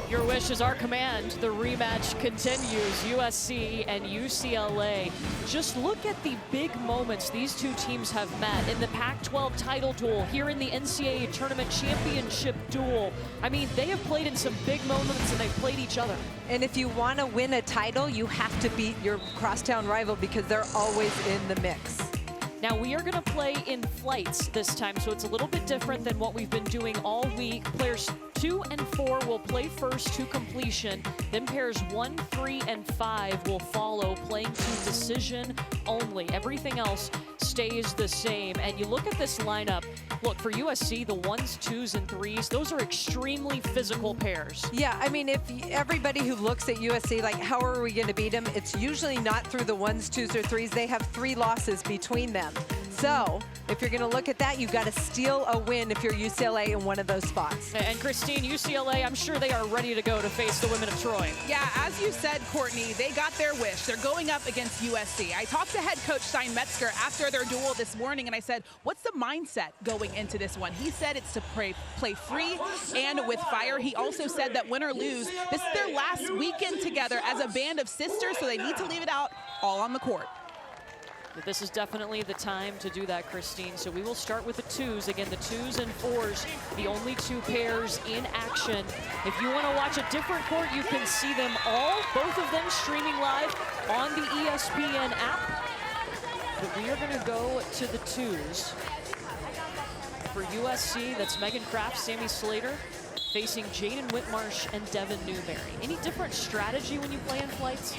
Your wish is our command. The rematch continues, USC and UCLA. Just look at the big moments these two teams have met in the Pac-12 title duel, here in the NCAA tournament championship duel. I mean, they have played in some big moments and they've played each other. And if you want to win a title, you have to beat your crosstown rival because they're always in the mix. Now, we are going to play in flights this time, so it's a little bit different than what we've been doing all week. Players 2 and 4 will play first to completion. Then pairs 1, 3, and 5 will follow, playing to decision only. Everything else stays the same. And you look at this lineup. Look, for USC, the 1s, 2s, and 3s, those are extremely physical pairs. Yeah, I mean, if everybody who looks at USC, like, how are we going to beat them? It's usually not through the 1s, 2s, or 3s. They have 3 losses between them. So if you're going to look at that, you've got to steal a win if you're UCLA in one of those spots. And Christine, UCLA, I'm sure they are ready to go to face the women of Troy. Yeah, as you said, Courtney, they got their wish. They're going up against USC. I talked to head coach Stein Metzger after their duel this morning, and I said, what's the mindset going into this one? He said it's to play free and with fire. He also said that win or lose, this is their last weekend together as a band of sisters, so they need to leave it out all on the court. But this is definitely the time to do that, Christine. So we will start with the 2s. Again, the 2s and 4s, the only 2 pairs in action. If you want to watch a different court, you can see them all, both of them streaming live on the ESPN app. But we are going to go to the 2s. For USC, that's Megan Kraft, Sammy Slater, facing Jaden Whitmarsh and Devin Newberry. Any different strategy when you play in flights?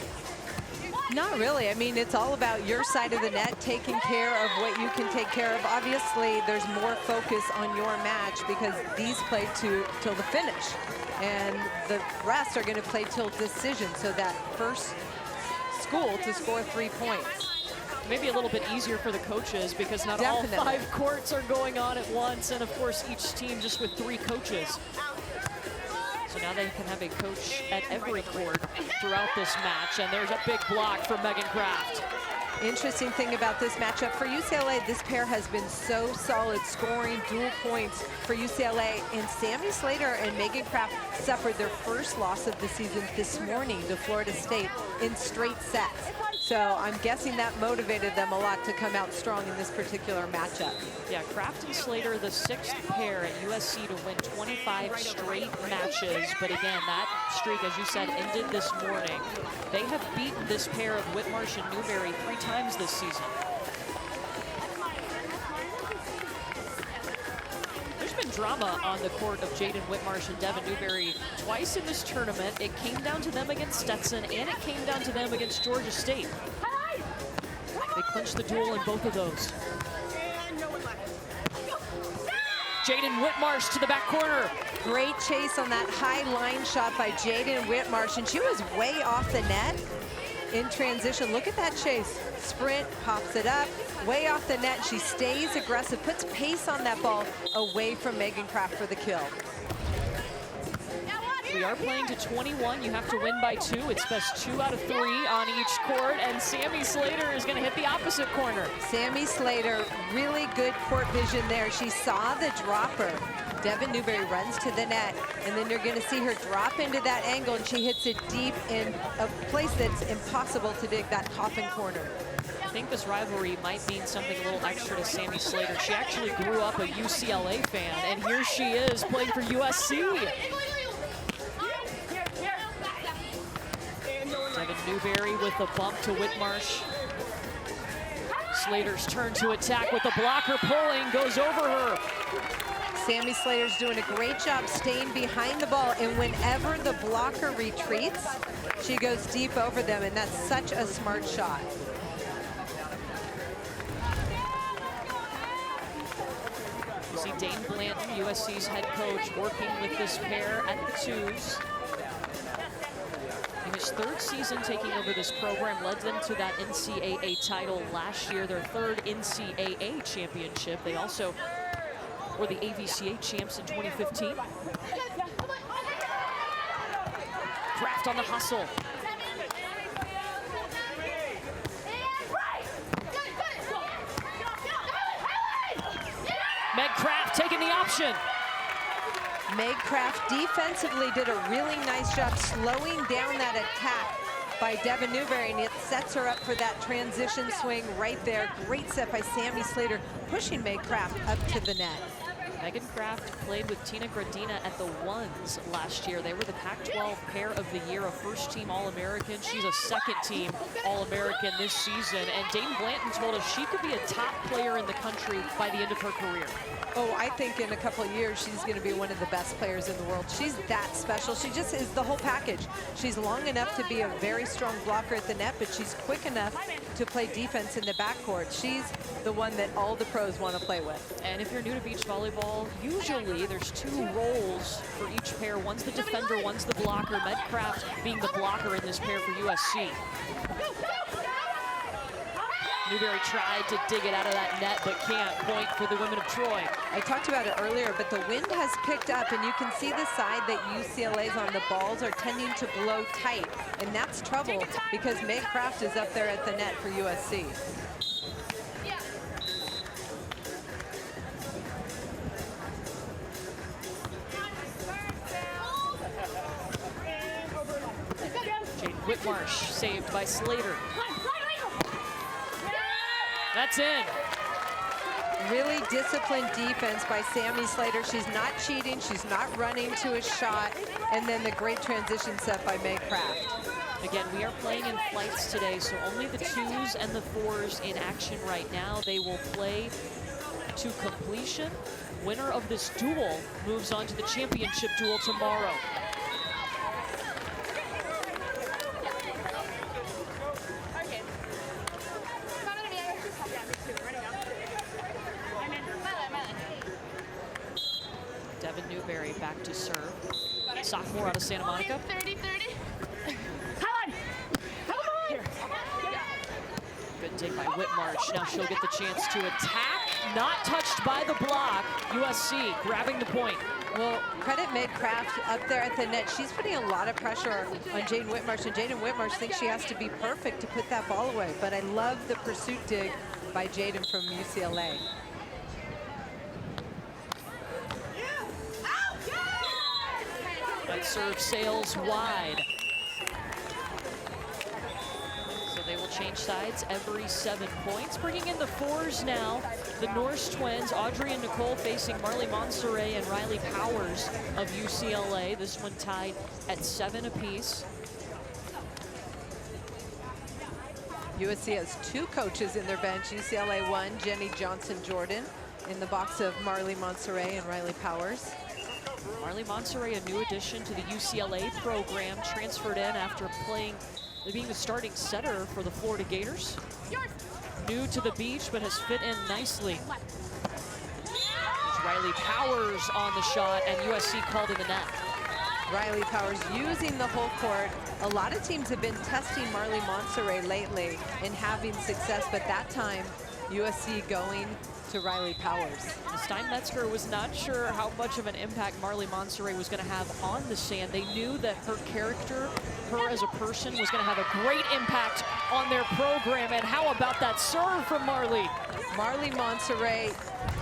Not really. I mean, it's all about your side of the net, taking care of what you can take care of. Obviously, there's more focus on your match because these play till the finish. And the rest are going to play till decision, so that first school to score 3 points. Maybe a little bit easier for the coaches because not Definitely. all 5 courts are going on at once, and of course each team just with 3 coaches. So now they can have a coach at every court throughout this match, and there's a big block for Megan Kraft. Interesting thing about this matchup for UCLA, this pair has been so solid, scoring dual points for UCLA. And Sammy Slater and Megan Kraft suffered their first loss of the season this morning to Florida State in straight sets. So I'm guessing that motivated them a lot to come out strong in this particular matchup. Yeah, Kraft and Slater, the 6th pair at USC to win 25 straight matches. But again, that streak, as you said, ended this morning. They have beaten this pair of Whitmarsh and Newberry 3 times this season. There's been drama on the court of Jaden Whitmarsh and Devin Newberry twice in this tournament. It came down to them against Stetson, and it came down to them against Georgia State. They clinched the duel in both of those. Jaden Whitmarsh to the back corner. Great chase on that high line shot by Jaden Whitmarsh, and she was way off the net in transition. Look at that chase. Sprint, pops it up, way off the net. She stays aggressive, puts pace on that ball away from Megan Kraft for the kill. We are playing to 21. You have to win by 2. It's best 2 out of 3 on each court, and Sammy Slater is going to hit the opposite corner. Sammy Slater, really good court vision there. She saw the dropper. Devin Newberry runs to the net, and then you're going to see her drop into that angle, and she hits it deep in a place that's impossible to dig, that coffin corner. I think this rivalry might mean something a little extra to Sammy Slater. She actually grew up a UCLA fan, and here she is playing for USC. Devin Newberry with the bump to Whitmarsh. Slater's turn to attack with the blocker pulling, goes over her. Sammy Slater's doing a great job staying behind the ball, and whenever the blocker retreats, she goes deep over them, and that's such a smart shot. You see Dane Blanton, USC's head coach, working with this pair at the 2s. In his 3rd season taking over this program, led them to that NCAA title last year, their 3rd NCAA championship. They also were the AVCA champs in 2015. Kraft on the hustle. Meg Kraft taking the option. Craft defensively did a really nice job slowing down that attack by Devin Newberry, and it sets her up for that transition swing right there. Great set by Sammy Slater, pushing Craft up to the net. Megan Kraft played with Tina Gradina at the ones last year. They were the Pac-12 Pair of the Year, a first-team All-American. She's a second-team All-American this season. And Dane Blanton told us she could be a top player in the country by the end of her career. Oh, I think in a couple of years, she's going to be one of the best players in the world. She's that special. She just is the whole package. She's long enough to be a very strong blocker at the net, but she's quick enough to play defense in the backcourt. She's the one that all the pros want to play with. And if you're new to beach volleyball, usually there's two roles for each pair. One's the defender, one's the blocker. Medcraft being the blocker in this pair for USC. Newberry tried to dig it out of that net, but can't. Point for the women of Troy. I talked about it earlier, but the wind has picked up, and you can see the side that UCLA's on. The balls are tending to blow tight, and that's trouble because Meg Craft is up there at the net for USC. Jade Whitmarsh saved by Slater. That's in. Really disciplined defense by Sammy Slater. She's not cheating. She's not running to a shot. And then the great transition set by Meg Craft. Again, we are playing in flights today, so only the 2s and the 4s in action right now. They will play to completion. Winner of this duel moves on to the championship duel tomorrow. Devin Newberry back to serve. Sophomore out of Santa Monica. 30. Good dig by Whitmarsh. Now she'll get the chance to attack. Not touched by the block. USC grabbing the point. Well, credit Meg Craft up there at the net. She's putting a lot of pressure on Jaden Whitmarsh, and Jaden Whitmarsh thinks she has to be perfect to put that ball away. But I love the pursuit dig by Jaden from UCLA. That serve sails wide. So they will change sides every 7 points. Bringing in the 4s now. The Norse twins, Audrey and Nicole, facing Marley Monserrat and Riley Powers of UCLA. This one tied at 7 apiece. USC has 2 coaches in their bench. UCLA 1, Jenny Johnson-Jordan, in the box of Marley Monserrat and Riley Powers. Marley Monserrat, a new addition to the UCLA program, transferred in after being the starting setter for the Florida Gators. New to the beach, but has fit in nicely. There's Riley Powers on the shot, and USC called in the net. Riley Powers using the whole court. A lot of teams have been testing Marley Monserrat lately and having success, but that time, USC going to Riley Powers. Steinmetzger was not sure how much of an impact Marley Monserrat was going to have on the sand. They knew that her character, her as a person, was going to have a great impact on their program. And how about that serve from Marley? Marley Monserrat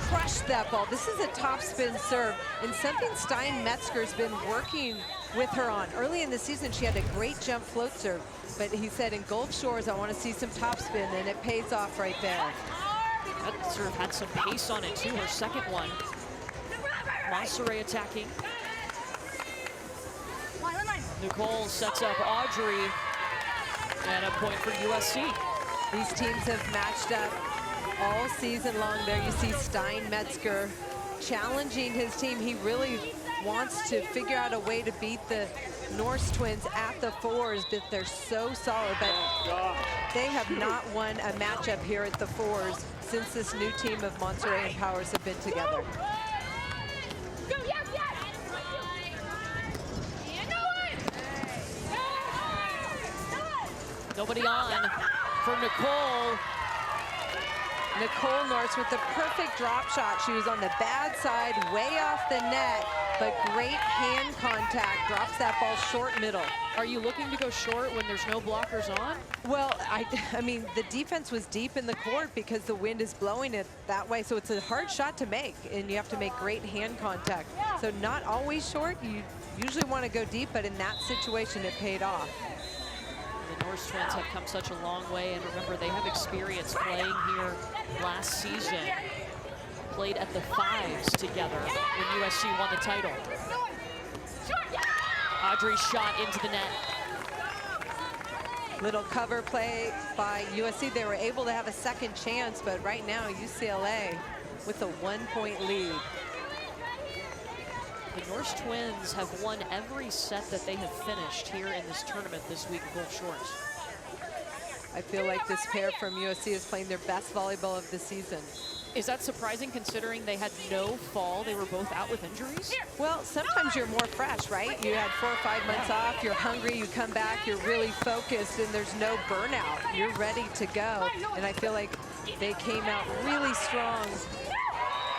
crushed that ball. This is a topspin serve, and something Steinmetzger's been working with her on. Early in the season, she had a great jump float serve, but he said in Gulf Shores, I want to see some topspin, and it pays off right there. That serve had some pace on it too, her second one. Monserrat attacking. Nicole sets up Audrey, and a point for USC. These teams have matched up all season long. There you see Steinmetzger challenging his team. He really wants to figure out a way to beat the Norse twins at the 4s, but they're so solid. But they have not won a matchup here at the 4s since this new team of Monserrat and Powers have been together. Nobody on for Nicole. Nicole Norse with the perfect drop shot. She was on the bad side, way off the net, but great hand contact, drops that ball short middle. Are you looking to go short when there's no blockers on? Well, I mean, the defense was deep in the court because the wind is blowing it that way, so it's a hard shot to make, and you have to make great hand contact. So not always short. You usually want to go deep, but in that situation, it paid off. The Norse Twins have come such a long way, and remember, they have experience playing here last season. Played at the fives together when USC won the title. Audrey's shot into the net. Little cover play by USC. They were able to have a second chance, but right now UCLA with a 1-point lead. The Norse Twins have won every set that they have finished here in this tournament this week, Gulf Shores. I feel like this pair from USC is playing their best volleyball of the season. Is that surprising considering they had no fall? They were both out with injuries? Well, sometimes you're more fresh, right? You had 4 or 5 months off, you're hungry, you come back, you're really focused, and there's no burnout. You're ready to go. And I feel like they came out really strong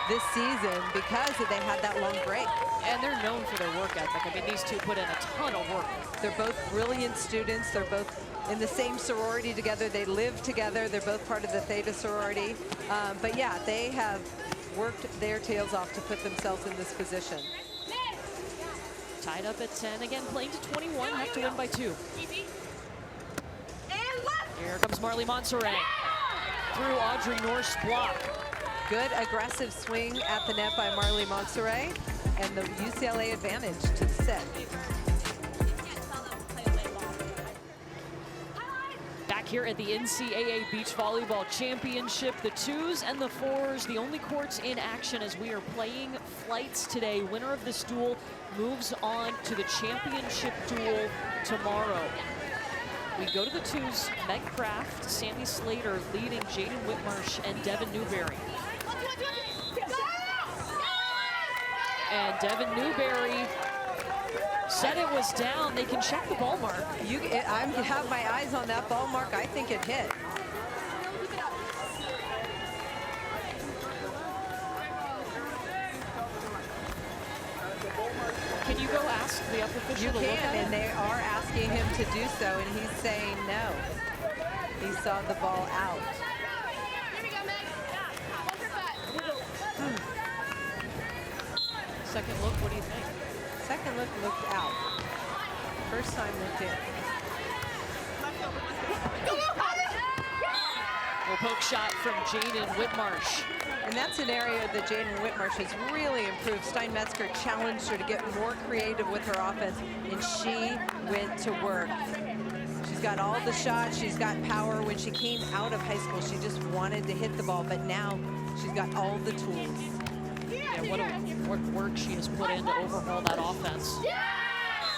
this season because they had that long break. And they're known for their work ethic. I mean, these two put in a ton of work. They're both brilliant students. They're both in the same sorority together. They live together. They're both part of the Theta sorority. But yeah, they have worked their tails off to put themselves in this position. Tied up at 10. Again, playing to 21, have to win by 2. Here comes Marley Monserrat through Audrey Norse block. Good aggressive swing at the net by Marley Monserrat, and the UCLA advantage to the set. Back here at the NCAA Beach Volleyball Championship, the 2s and the 4s, the only courts in action as we are playing flights today. Winner of this duel moves on to the championship duel tomorrow. We go to the 2s, Meg Kraft, Sammy Slater leading Jaden Whitmarsh and Devin Newberry. And Devin Newberry said it was down. They can check the ball mark. I have my eyes on that ball mark. I think it hit. Can you go ask the upper official You to look can, at and it? they are asking him to do so, and he's saying no. He saw the ball out. Second look, what do you think? Second look looked out. First time looked in. Well, poke shot from Jaden Whitmarsh. And that's an area that Jaden Whitmarsh has really improved. Steinmetzger challenged her to get more creative with her offense, and she went to work. She's got all the shots, she's got power. When she came out of high school, she just wanted to hit the ball, but now she's got all the tools. Yeah, what work she has put in to overhaul that offense.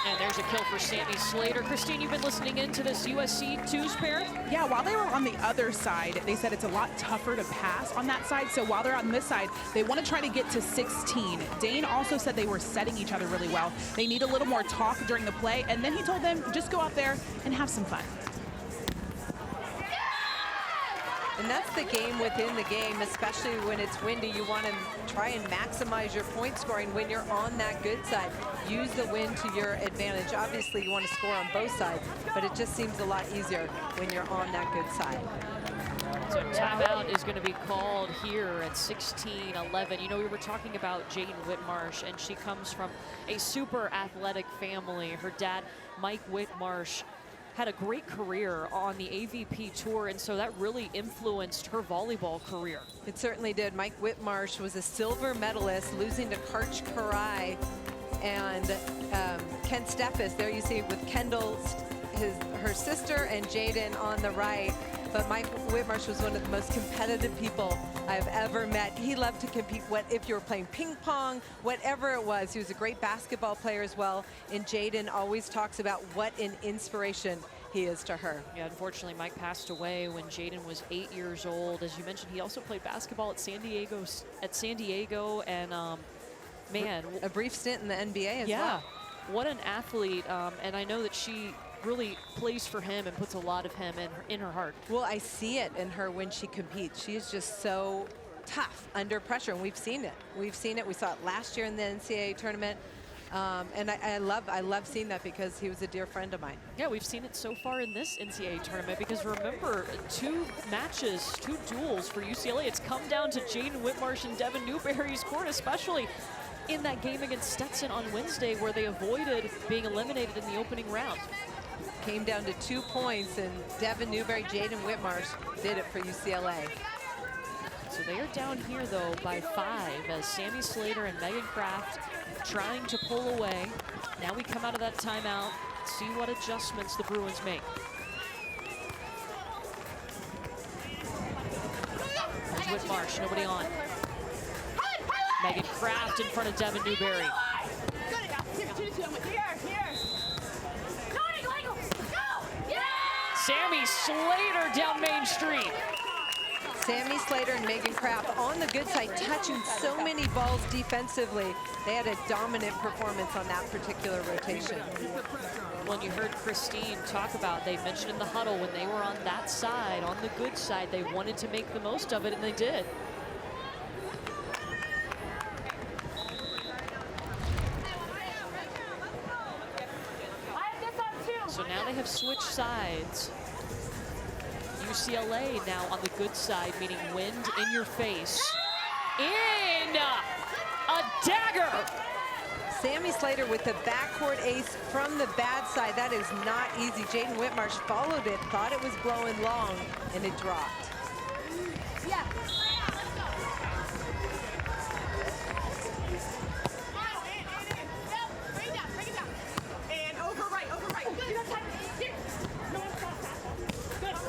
And there's a kill for Sammy Slater. Christine, you've been listening into this USC 2s pair? Yeah, while they were on the other side, they said it's a lot tougher to pass on that side. So while they're on this side, they want to try to get to 16. Dane also said they were setting each other really well. They need a little more talk during the play. And then he told them, just go out there and have some fun. And that's the game within the game, especially when it's windy. You want to try and maximize your point scoring when you're on that good side. Use the wind to your advantage. Obviously, you want to score on both sides, but it just seems a lot easier when you're on that good side. So timeout is going to be called here at 16-11. You know, we were talking about Jaden Whitmarsh, and she comes from a super athletic family. Her dad, Mike Whitmarsh, had a great career on the AVP tour, and so that really influenced her volleyball career. It certainly did. Mike Whitmarsh was a silver medalist, losing to Karch Karai and Ken Steffes. There you see with Kendall, her sister, and Jaden on the right. But Mike Whitmarsh was one of the most competitive people I've ever met. He loved to compete, if you were playing ping pong, whatever it was. He was a great basketball player as well. And Jaden always talks about what an inspiration he is to her. Yeah, unfortunately, Mike passed away when Jaden was 8 years old. As you mentioned, he also played basketball at San Diego, and man, A brief stint in the NBA as well. Yeah, what an athlete, and I know that she really plays for him and puts a lot of him in her heart. Well, I see it in her when she competes. She is just so tough under pressure, and we've seen it. We've seen it. We saw it last year in the NCAA tournament. And I love seeing that because he was a dear friend of mine. Yeah, we've seen it so far in this NCAA tournament because remember, 2 matches, 2 duels for UCLA. It's come down to Jaden Whitmarsh and Devin Newberry's court, especially in that game against Stetson on Wednesday where they avoided being eliminated in the opening round. Came down to 2 points, and Devin Newberry, Jaden Whitmarsh did it for UCLA. So they are down here, though, by 5 as Sammy Slater and Megan Kraft trying to pull away. Now we come out of that timeout, see what adjustments the Bruins make. There's Whitmarsh, nobody on. Megan Kraft in front of Devin Newberry. Sammy Slater down Main Street. Sammy Slater and Megan Kraft on the good side, touching so many balls defensively. They had a dominant performance on that particular rotation. When you heard Christine talk about, they mentioned in the huddle when they were on that side, on the good side, they wanted to make the most of it, and they did. So now they have switched sides. UCLA now on the good side, meaning wind in your face. In a dagger. Sammy Slater with the backcourt ace from the bad side. That is not easy. Jaden Whitmarsh followed it, thought it was blowing long, and it dropped. Yeah.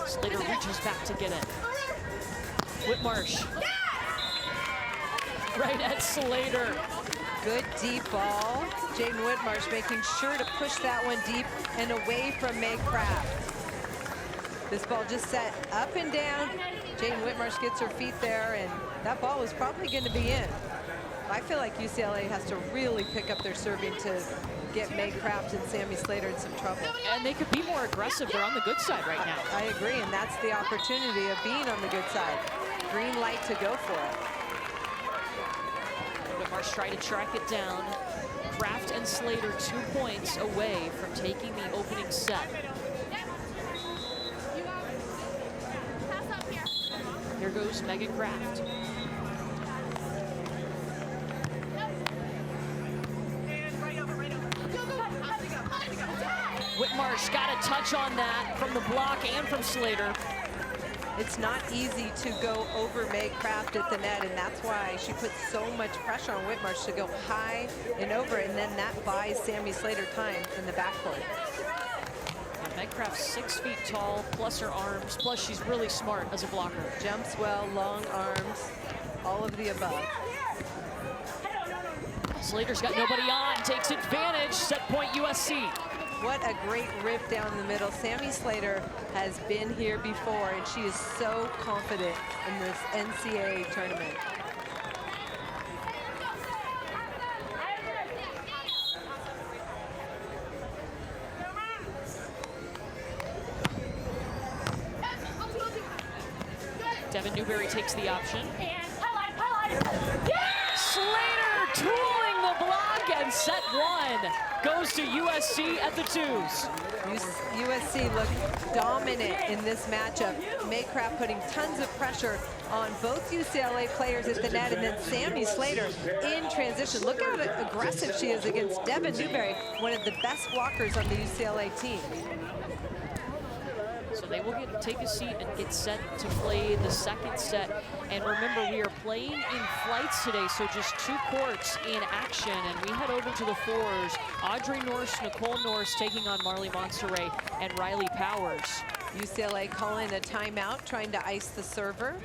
Slater reaches back to get it. Whitmarsh. Right at Slater. Good deep ball. Jaden Whitmarsh making sure to push that one deep and away from Meg Kraft. This ball just set up and down. Jaden Whitmarsh gets her feet there, and that ball was probably going to be in. I feel like UCLA has to really pick up their serving to get Meg Kraft and Sammy Slater in some trouble. And they could be more aggressive. They're on the good side right now. I agree, and that's the opportunity of being on the good side. Green light to go for it. Whitmarsh tried to track it down. Kraft and Slater 2 points away from taking the opening set. Here goes Megan Kraft. Whitmarsh got a touch on that from the block and from Slater. It's not easy to go over Meg Kraft at the net, and that's why she puts so much pressure on Whitmarsh to go high and over, and then that buys Sammy Slater time in the backcourt. Meg Kraft's 6 feet tall, plus her arms, plus she's really smart as a blocker. Jumps well, long arms, all of the above. Slater's got nobody on, takes advantage, set point USC. What a great rip down the middle. Sammy Slater has been here before, and she is so confident in this NCAA tournament. Devin Newberry takes the option. Slater tooling the block, and set 1 goes to USC at the 2s. USC looked dominant in this matchup. Meg Kraft putting tons of pressure on both UCLA players at the net, and then Sammy Slater in transition. Look how aggressive she is against Devin Newberry, one of the best blockers on the UCLA team. So they will take a seat and get set to play the second set. And remember, we are playing in flights today, so just 2 courts in action. And we head over to the 4s. Audrey Norse, Nicole Norse taking on Marley Monserrat and Riley Powers. UCLA calling a timeout, trying to ice the server.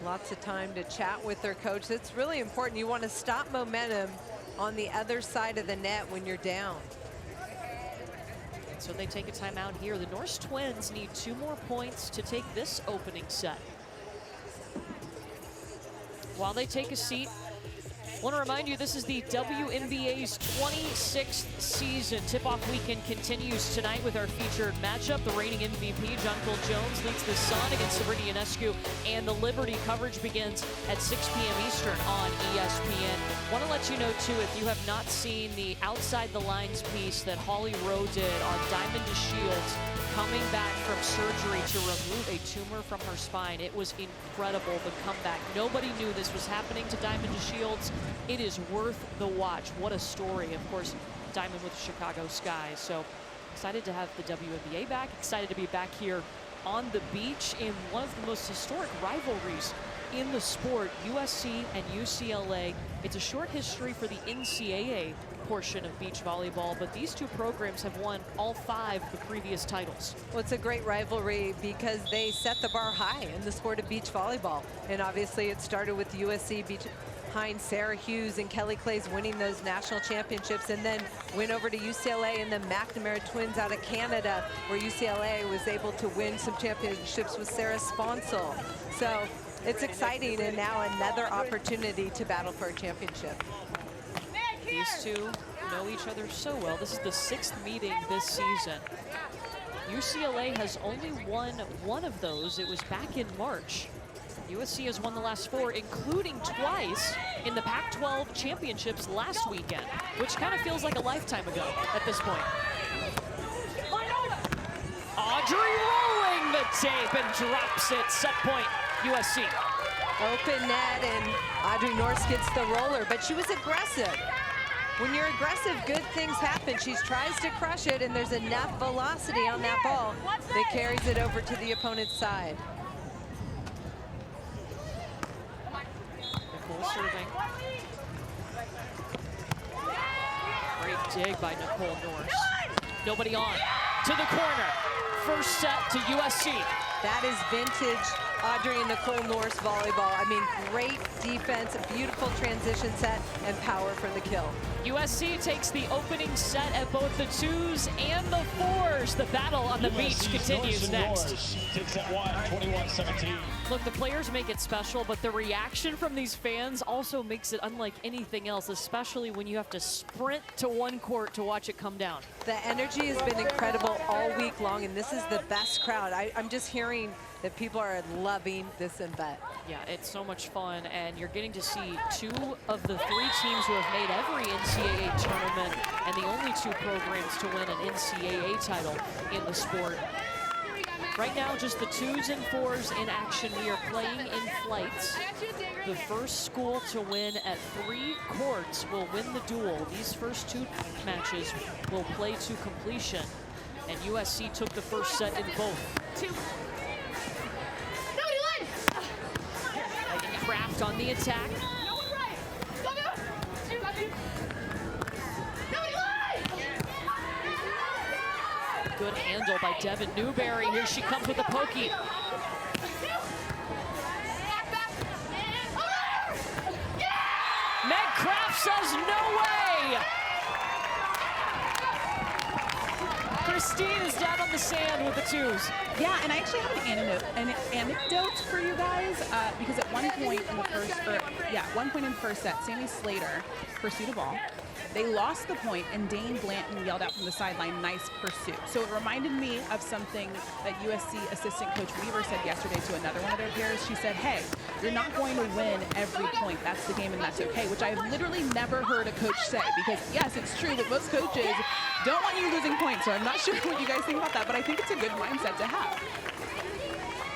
Lots of time to chat with their coach. That's really important. You want to stop momentum on the other side of the net when you're down. So they take a timeout here. The Norse Twins need 2 more points to take this opening set. While they take a seat, Want to remind you, this is the WNBA's 26th season. Tip-off weekend continues tonight with our featured matchup. The reigning MVP, Jonquil Jones, leads the Sun against Sabrina Ionescu, and the Liberty coverage begins at 6 p.m. Eastern on ESPN. Want to let you know, too, if you have not seen the Outside the Lines piece that Holly Rowe did on Diamond DeShields, coming back from surgery to remove a tumor from her spine. It was incredible, the comeback. Nobody knew this was happening to Diamond DeShields. It is worth the watch. What a story. Of course, Diamond with Chicago Sky. So excited to have the WNBA back. Excited to be back here on the beach in one of the most historic rivalries in the sport, USC and UCLA. It's a short history for the NCAA portion of beach volleyball, but these two programs have won all 5 of the previous titles. Well, it's a great rivalry because they set the bar high in the sport of beach volleyball. And obviously it started with USC behind Sarah Hughes and Kelly Clays winning those national championships, and then went over to UCLA and the McNamara twins out of Canada, where UCLA was able to win some championships with Sarah Sponsel. So it's exciting, and now another opportunity to battle for a championship. These two know each other so well. This is the 6th meeting this season. UCLA has only won one of those. It was back in March. USC has won the last 4, including twice in the Pac-12 championships last weekend, which kind of feels like a lifetime ago at this point. Audrey rolling the tape and drops it. Set point, USC. Open net, and Audrey Norse gets the roller, but she was aggressive. When you're aggressive, good things happen. She tries to crush it, and there's enough velocity on that ball that carries it over to the opponent's side. Nicole serving. Great dig by Nicole Norse. Nobody on. To the corner. First set to USC. That is vintage Audrey and Nicole Norse volleyball. I mean, great defense, a beautiful transition set, and power for the kill. USC takes the opening set at both the 2s and the 4s. The battle on the beach continues next. Takes that one, 21-17. Look, the players make it special, but the reaction from these fans also makes it unlike anything else, especially when you have to sprint to one court to watch it come down. The energy has been incredible all week long, and this is the best crowd. I'm just hearing that people are loving this event. Yeah, it's so much fun, and you're getting to see 2 of the 3 teams who have made every NCAA tournament, and the only 2 programs to win an NCAA title in the sport. Right now, just the 2s and 4s in action. We are playing in flights. The first school to win at 3 courts will win the duel. These first 2 matches will play to completion, and USC took the first set in both. 2. Craft on the attack. Good handle by Devin Newberry. Here she comes with a pokey. Meg Craft says no way. Christine is down on the sand with the 2s. Yeah, and I actually have an anecdote for you guys because at one point in the first set, Sammy Slater pursued a ball. They lost the point, and Dane Blanton yelled out from the sideline, "Nice pursuit." So it reminded me of something that USC assistant coach Weaver said yesterday to another one of their players. She said, "Hey, you're not going to win every point. That's the game, and that's okay," which I've literally never heard a coach say, because yes, it's true that most coaches don't want you losing points. So I'm not sure what you guys think about that, but I think it's a good mindset to have.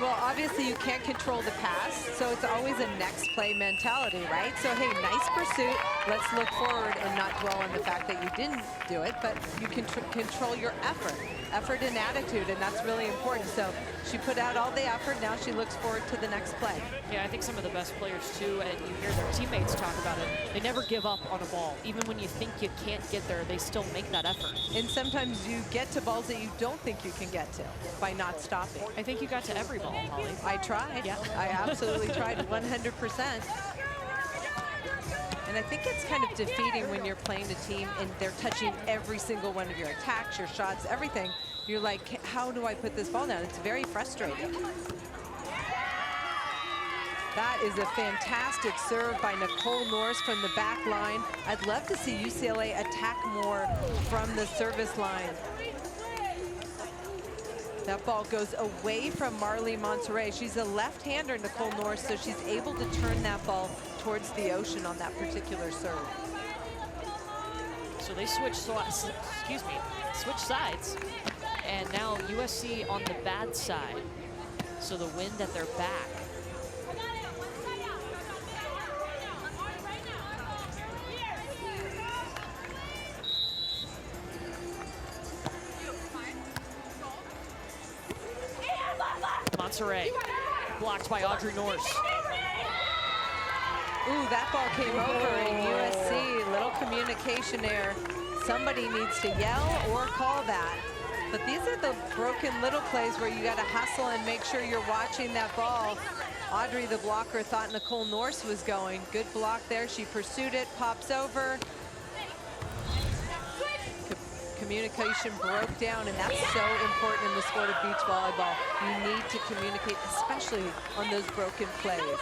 Well, obviously you can't control the pass, so it's always a next play mentality, right? So, hey, nice pursuit. Let's look forward and not dwell on the fact that you didn't do it, but you can control your effort and attitude, and that's really important. So she put out all the effort. Now she looks forward to the next play. Yeah, I think some of the best players, too, and you hear their teammates talk about it, they never give up on a ball. Even when you think you can't get there, they still make that effort. And sometimes you get to balls that you don't think you can get to by not stopping. I think you got to every ball, Holly. I tried. Yeah. I absolutely tried 100%. And I think it's kind of defeating when you're playing a team and they're touching every single one of your attacks, your shots, everything. You're like, how do I put this ball down? It's very frustrating. That is a fantastic serve by Nicole Norris from the back line. I'd love to see UCLA attack more from the service line. That ball goes away from Marley Monterey. She's a left-hander, Nicole Norris, so she's able to turn that ball towards the ocean on that particular serve. So they switch sides, and now USC on the bad side. So the wind at their back. Monterey, blocked by Audrey Norris. Ooh, that ball came over in USC. Little communication error. Somebody needs to yell or call that. But these are the broken little plays where you got to hustle and make sure you're watching that ball. Audrey, the blocker, thought Nicole Norris was going. Good block there. She pursued it, pops over. Communication broke down, and that's so important in the sport of beach volleyball. You need to communicate, especially on those broken plays.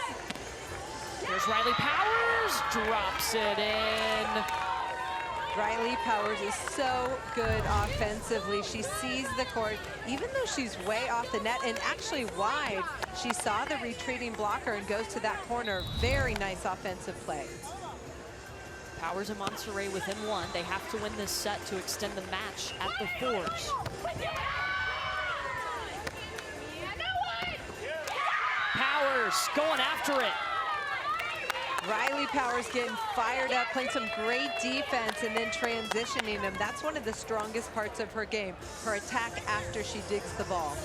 Here's Riley Powers, drops it in. Riley Powers is so good offensively. She sees the court, even though she's way off the net and actually wide. She saw the retreating blocker and goes to that corner. Very nice offensive play. Powers and Monterey within one. They have to win this set to extend the match at the fours. Powers going after it. Riley Powers getting fired up, playing some great defense and then transitioning them. That's one of the strongest parts of her game, her attack after she digs the ball.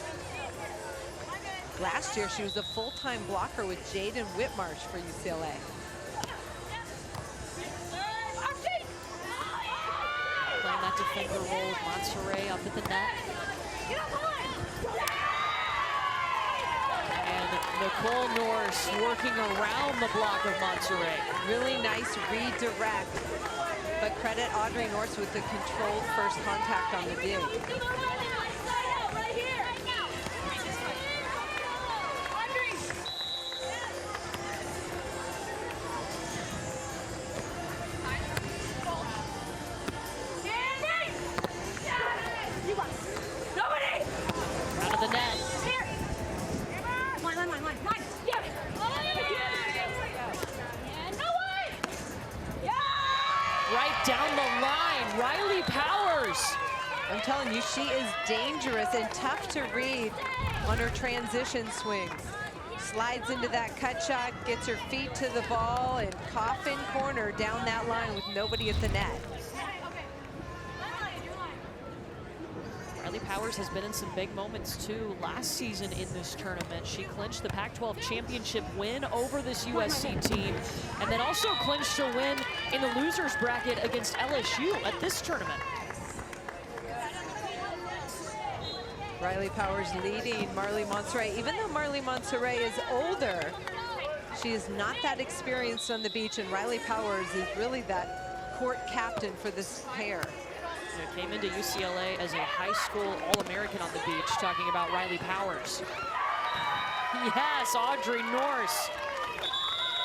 Last year, she was a full-time blocker with Jaden Whitmarsh for UCLA. Playing that defender role with Monterey up at the net. Nicole Norris working around the block of Monterey. Really nice redirect, but credit Audrey Norris with the controlled first contact on the dig. Out of the net. Right down the line, Riley Powers. I'm telling you, she is dangerous and tough to read on her transition swings. Slides into that cut shot, gets her feet to the ball, and coffin corner down that line with nobody at the net. Riley Powers has been in some big moments too. Last season in this tournament, she clinched the Pac-12 championship win over this USC team, and then also clinched a win in the losers bracket against LSU at this tournament. Riley Powers leading Marley Monterey. Even though Marley Monterey is older, she is not that experienced on the beach, and Riley Powers is really that court captain for this pair. Came into UCLA as a high school All-American on the beach, talking about Riley Powers. Yes, Audrey Norris.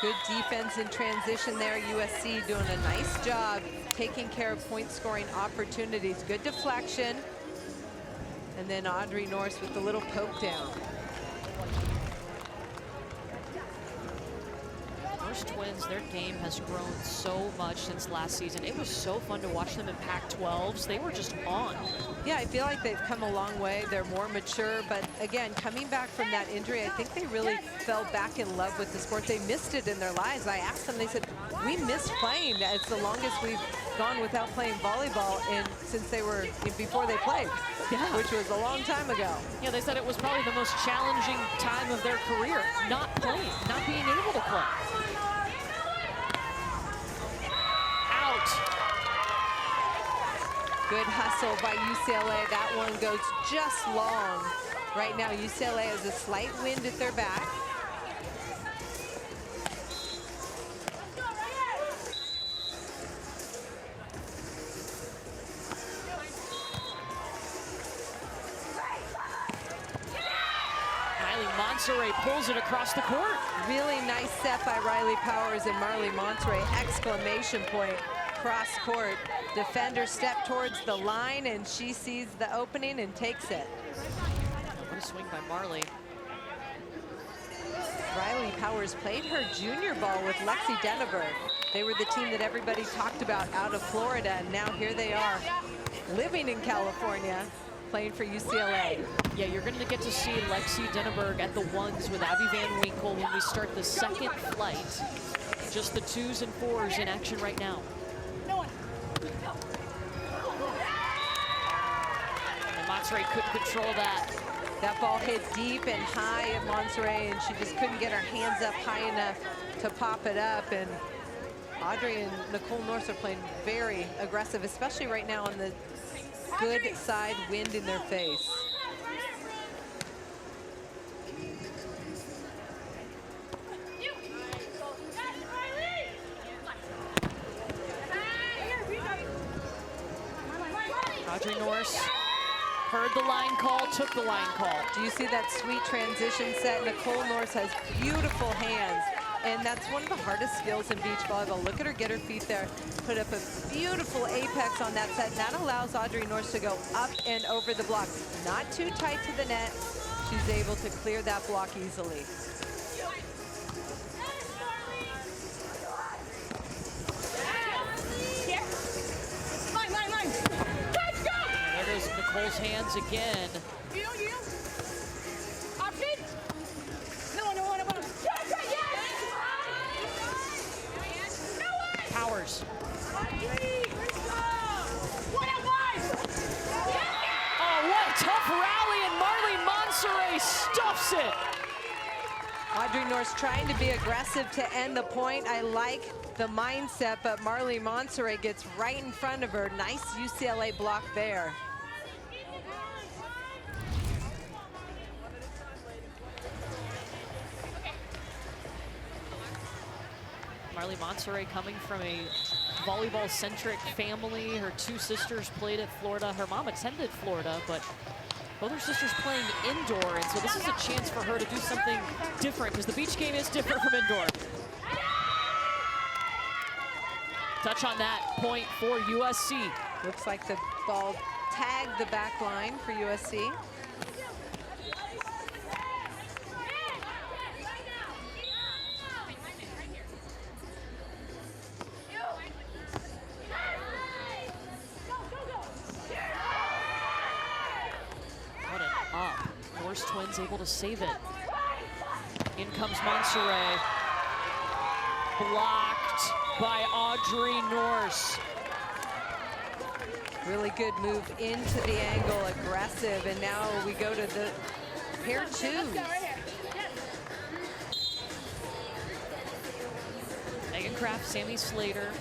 Good defense in transition there. USC doing a nice job taking care of point scoring opportunities. Good deflection. And then Audrey Norris with the little poke down. Norris twins, their game has grown so much since last season. It was so fun to watch them in Pac-12s. They were just on. Yeah, I feel like they've come a long way. They're more mature, but again, coming back from that injury, I think they really fell back in love with the sport. They missed it in their lives. I asked them, they said, we missed playing. It's the longest we've gone without playing volleyball since they were, before they played, which was a long time ago. Yeah, they said it was probably the most challenging time of their career, not playing, not being able to play. Good hustle by UCLA. That one goes just long. Right now, UCLA has a slight wind at their back. Monserrat pulls it across the court. Really nice set by Riley Powers and Marley Monserrat. Exclamation point. Cross court. Defender step towards the line, and she sees the opening and takes it. What a swing by Marley. Riley Powers played her junior ball with Lexi Denneberg. They were the team that everybody talked about out of Florida, and now here they are, living in California, playing for UCLA. Yeah, you're going to get to see Lexi Denneberg at the ones with Abby Van Winkle when we start the second flight. Just the 2s and 4s in action right now. And Monserrat couldn't control that. That ball hit deep and high at Monserrat, and she just couldn't get her hands up high enough to pop it up. And Audrey and Nicole Norse are playing very aggressive, especially right now on the good side, wind in their face. Audrey Norse heard the line call, took the line call. Do you see that sweet transition set? Nicole Norse has beautiful hands, and that's one of the hardest skills in beach volleyball. Look at her get her feet there, put up a beautiful apex on that set, and that allows Audrey Norse to go up and over the block. Not too tight to the net. She's able to clear that block easily. Nicole's hands again. Powers. Oh, what a tough rally, and Marley Monserrat stuffs it. Audrey Norse trying to be aggressive to end the point. I like the mindset, but Marley Monserrat gets right in front of her. Nice UCLA block there. Marley Monserrat coming from a volleyball-centric family. Her 2 sisters played at Florida. Her mom attended Florida, but both her sisters playing indoor, and so this is a chance for her to do something different, because the beach game is different from indoor. Touch on that point for USC. Looks like the ball tagged the back line for USC. Twins able to save it. In comes Monserrat. Blocked by Audrey Norse. Really good move into the angle, aggressive, and now we go to the pair 2s. Megan Kraft, Sammy Slater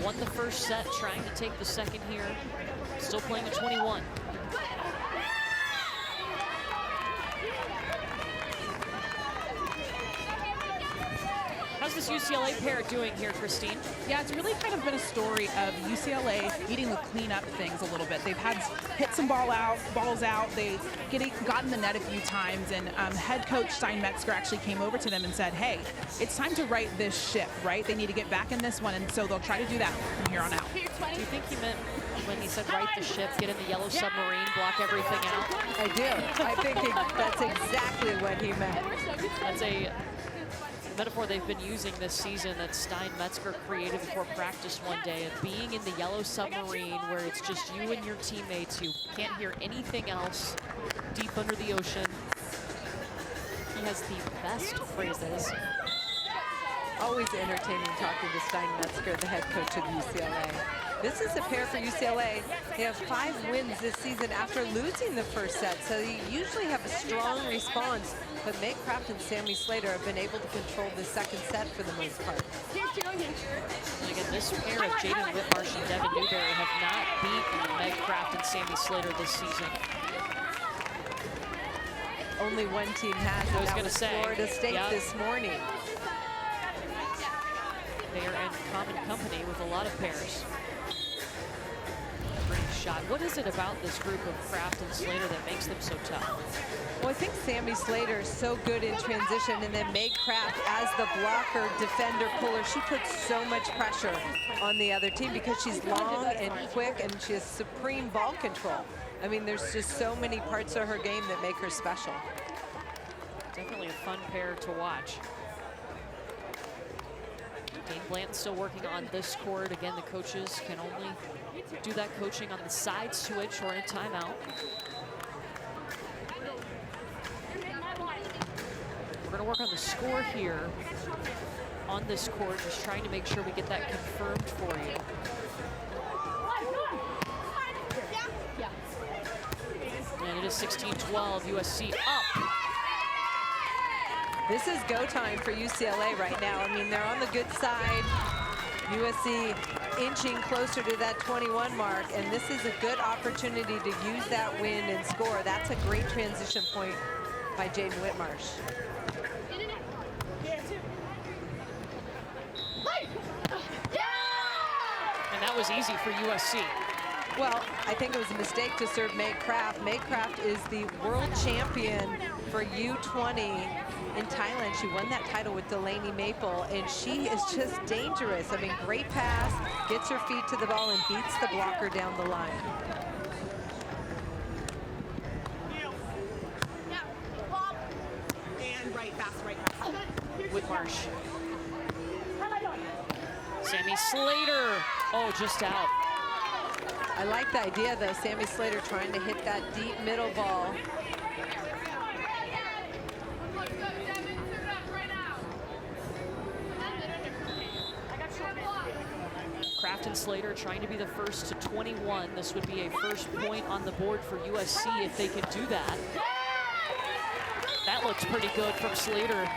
won the first set, trying to take the second here. Still playing at 21. How's this UCLA pair doing here, Christine? Yeah, it's really kind of been a story of UCLA needing to clean up things a little bit. They've had hit some balls out. They gotten the net a few times, and head coach Stein Metzger actually came over to them and said, hey, it's time to right this ship, right? They need to get back in this one, and so they'll try to do that from here on out. Do you think he meant when he said right the ship, get in the yellow submarine, block everything out? I do. I think that's exactly what he meant. That's a metaphor they've been using this season that Stein Metzger created before practice one day, of being in the yellow submarine where it's just you and your teammates. You can't hear anything else deep under the ocean. He has the best phrases. Always entertaining talking to Stein Metzger, the head coach of UCLA. This is a pair for UCLA. They have 5 wins this season after losing the first set, so they usually have a strong response. But Meg Kraft and Sammy Slater have been able to control the second set for the most part. And again, this pair of Jaden Whitmarsh and Devin Newberry have not beaten Meg Kraft and Sammy Slater this season. Only one team has, and that was Florida State this morning. They are in common company with a lot of pairs. Brings shot. What is it about this group of Kraft and Slater that makes them so tough? Well, I think Sammy Slater is so good in transition, and then Meg Kraft as the blocker, defender, puller. She puts so much pressure on the other team because she's long and quick, and she has supreme ball control. I mean, there's just so many parts of her game that make her special. Definitely a fun pair to watch. Dane Blanton still working on this court. Again, the coaches can only do that coaching on the side switch or in a timeout. We're gonna work on the score here on this court, just trying to make sure we get that confirmed for you. And it is 16-12, USC up. This is go time for UCLA right now. I mean, they're on the good side. USC inching closer to that 21 mark, and this is a good opportunity to use that win and score. That's a great transition point by Jaden Whitmarsh. And that was easy for USC. Well, I think it was a mistake to serve Meg Kraft. Meg Kraft is the world champion for U20 in Thailand. She won that title with Delaney Maple, and she is just dangerous. I mean, great pass, gets her feet to the ball, and beats the blocker down the line. And right, fast, right. Whitmarsh. Sammy Slater. Oh, just out. I like the idea, though, Sammy Slater trying to hit that deep middle ball. Kraft and Slater trying to be the first to 21. This would be a first point on the board for USC if they can do that. That looks pretty good from Slater.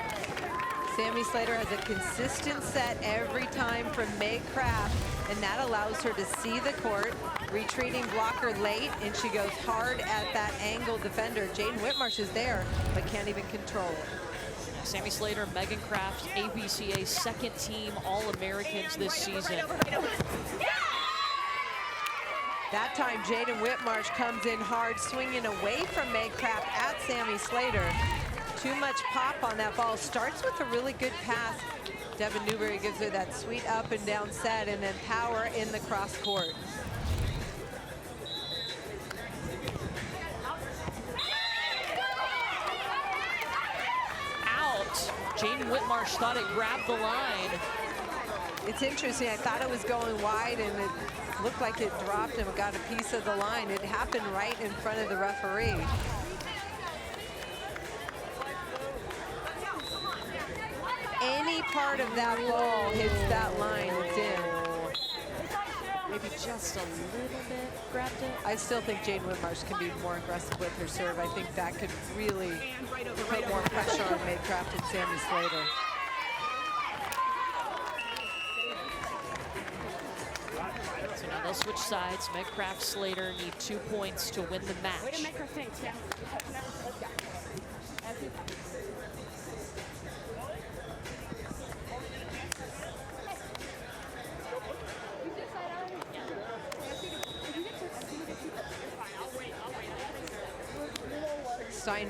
Sammy Slater has a consistent set every time from Meg Kraft, and that allows her to see the court, retreating blocker late, and she goes hard at that angle defender. Jaden Whitmarsh is there, but can't even control it. Sammy Slater, Megan Kraft, ABCA second team All-Americans this season. That time, Jaden Whitmarsh comes in hard, swinging away from Meg Kraft at Sammy Slater. Too much pop on that ball. Starts with a really good pass. Devin Newberry gives her that sweet up and down set, and then power in the cross court. Out. Jaden Whitmarsh thought it grabbed the line. It's interesting. I thought it was going wide, and it looked like it dropped and got a piece of the line. It happened right in front of the referee. Any part of that ball hits that line, it's in. Maybe just a little bit grabbed it. I still think Jaden Whitmarsh can be more aggressive with her serve. I think that could really put more pressure on Meg Kraft and Sammy Slater. So now they'll switch sides. Meg Kraft, Slater need 2 points to win the match. Way to make her think, Sam. Let's go.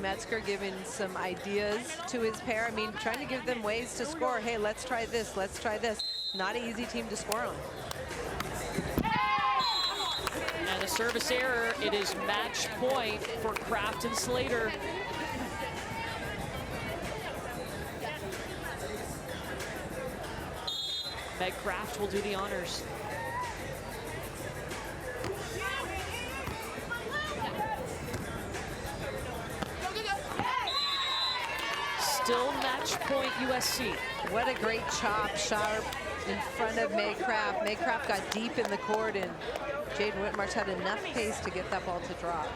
Metzger giving some ideas to his pair. I mean, trying to give them ways to score. Hey, let's try this, let's try this. Not an easy team to score on. And a service error. It is match point for Kraft and Slater. Meg Kraft will do the honors. Still match point USC. What a great chop, sharp in front of Meg Kraft. Meg Kraft got deep in the court, and Jaden Whitmarsh had enough pace to get that ball to drop.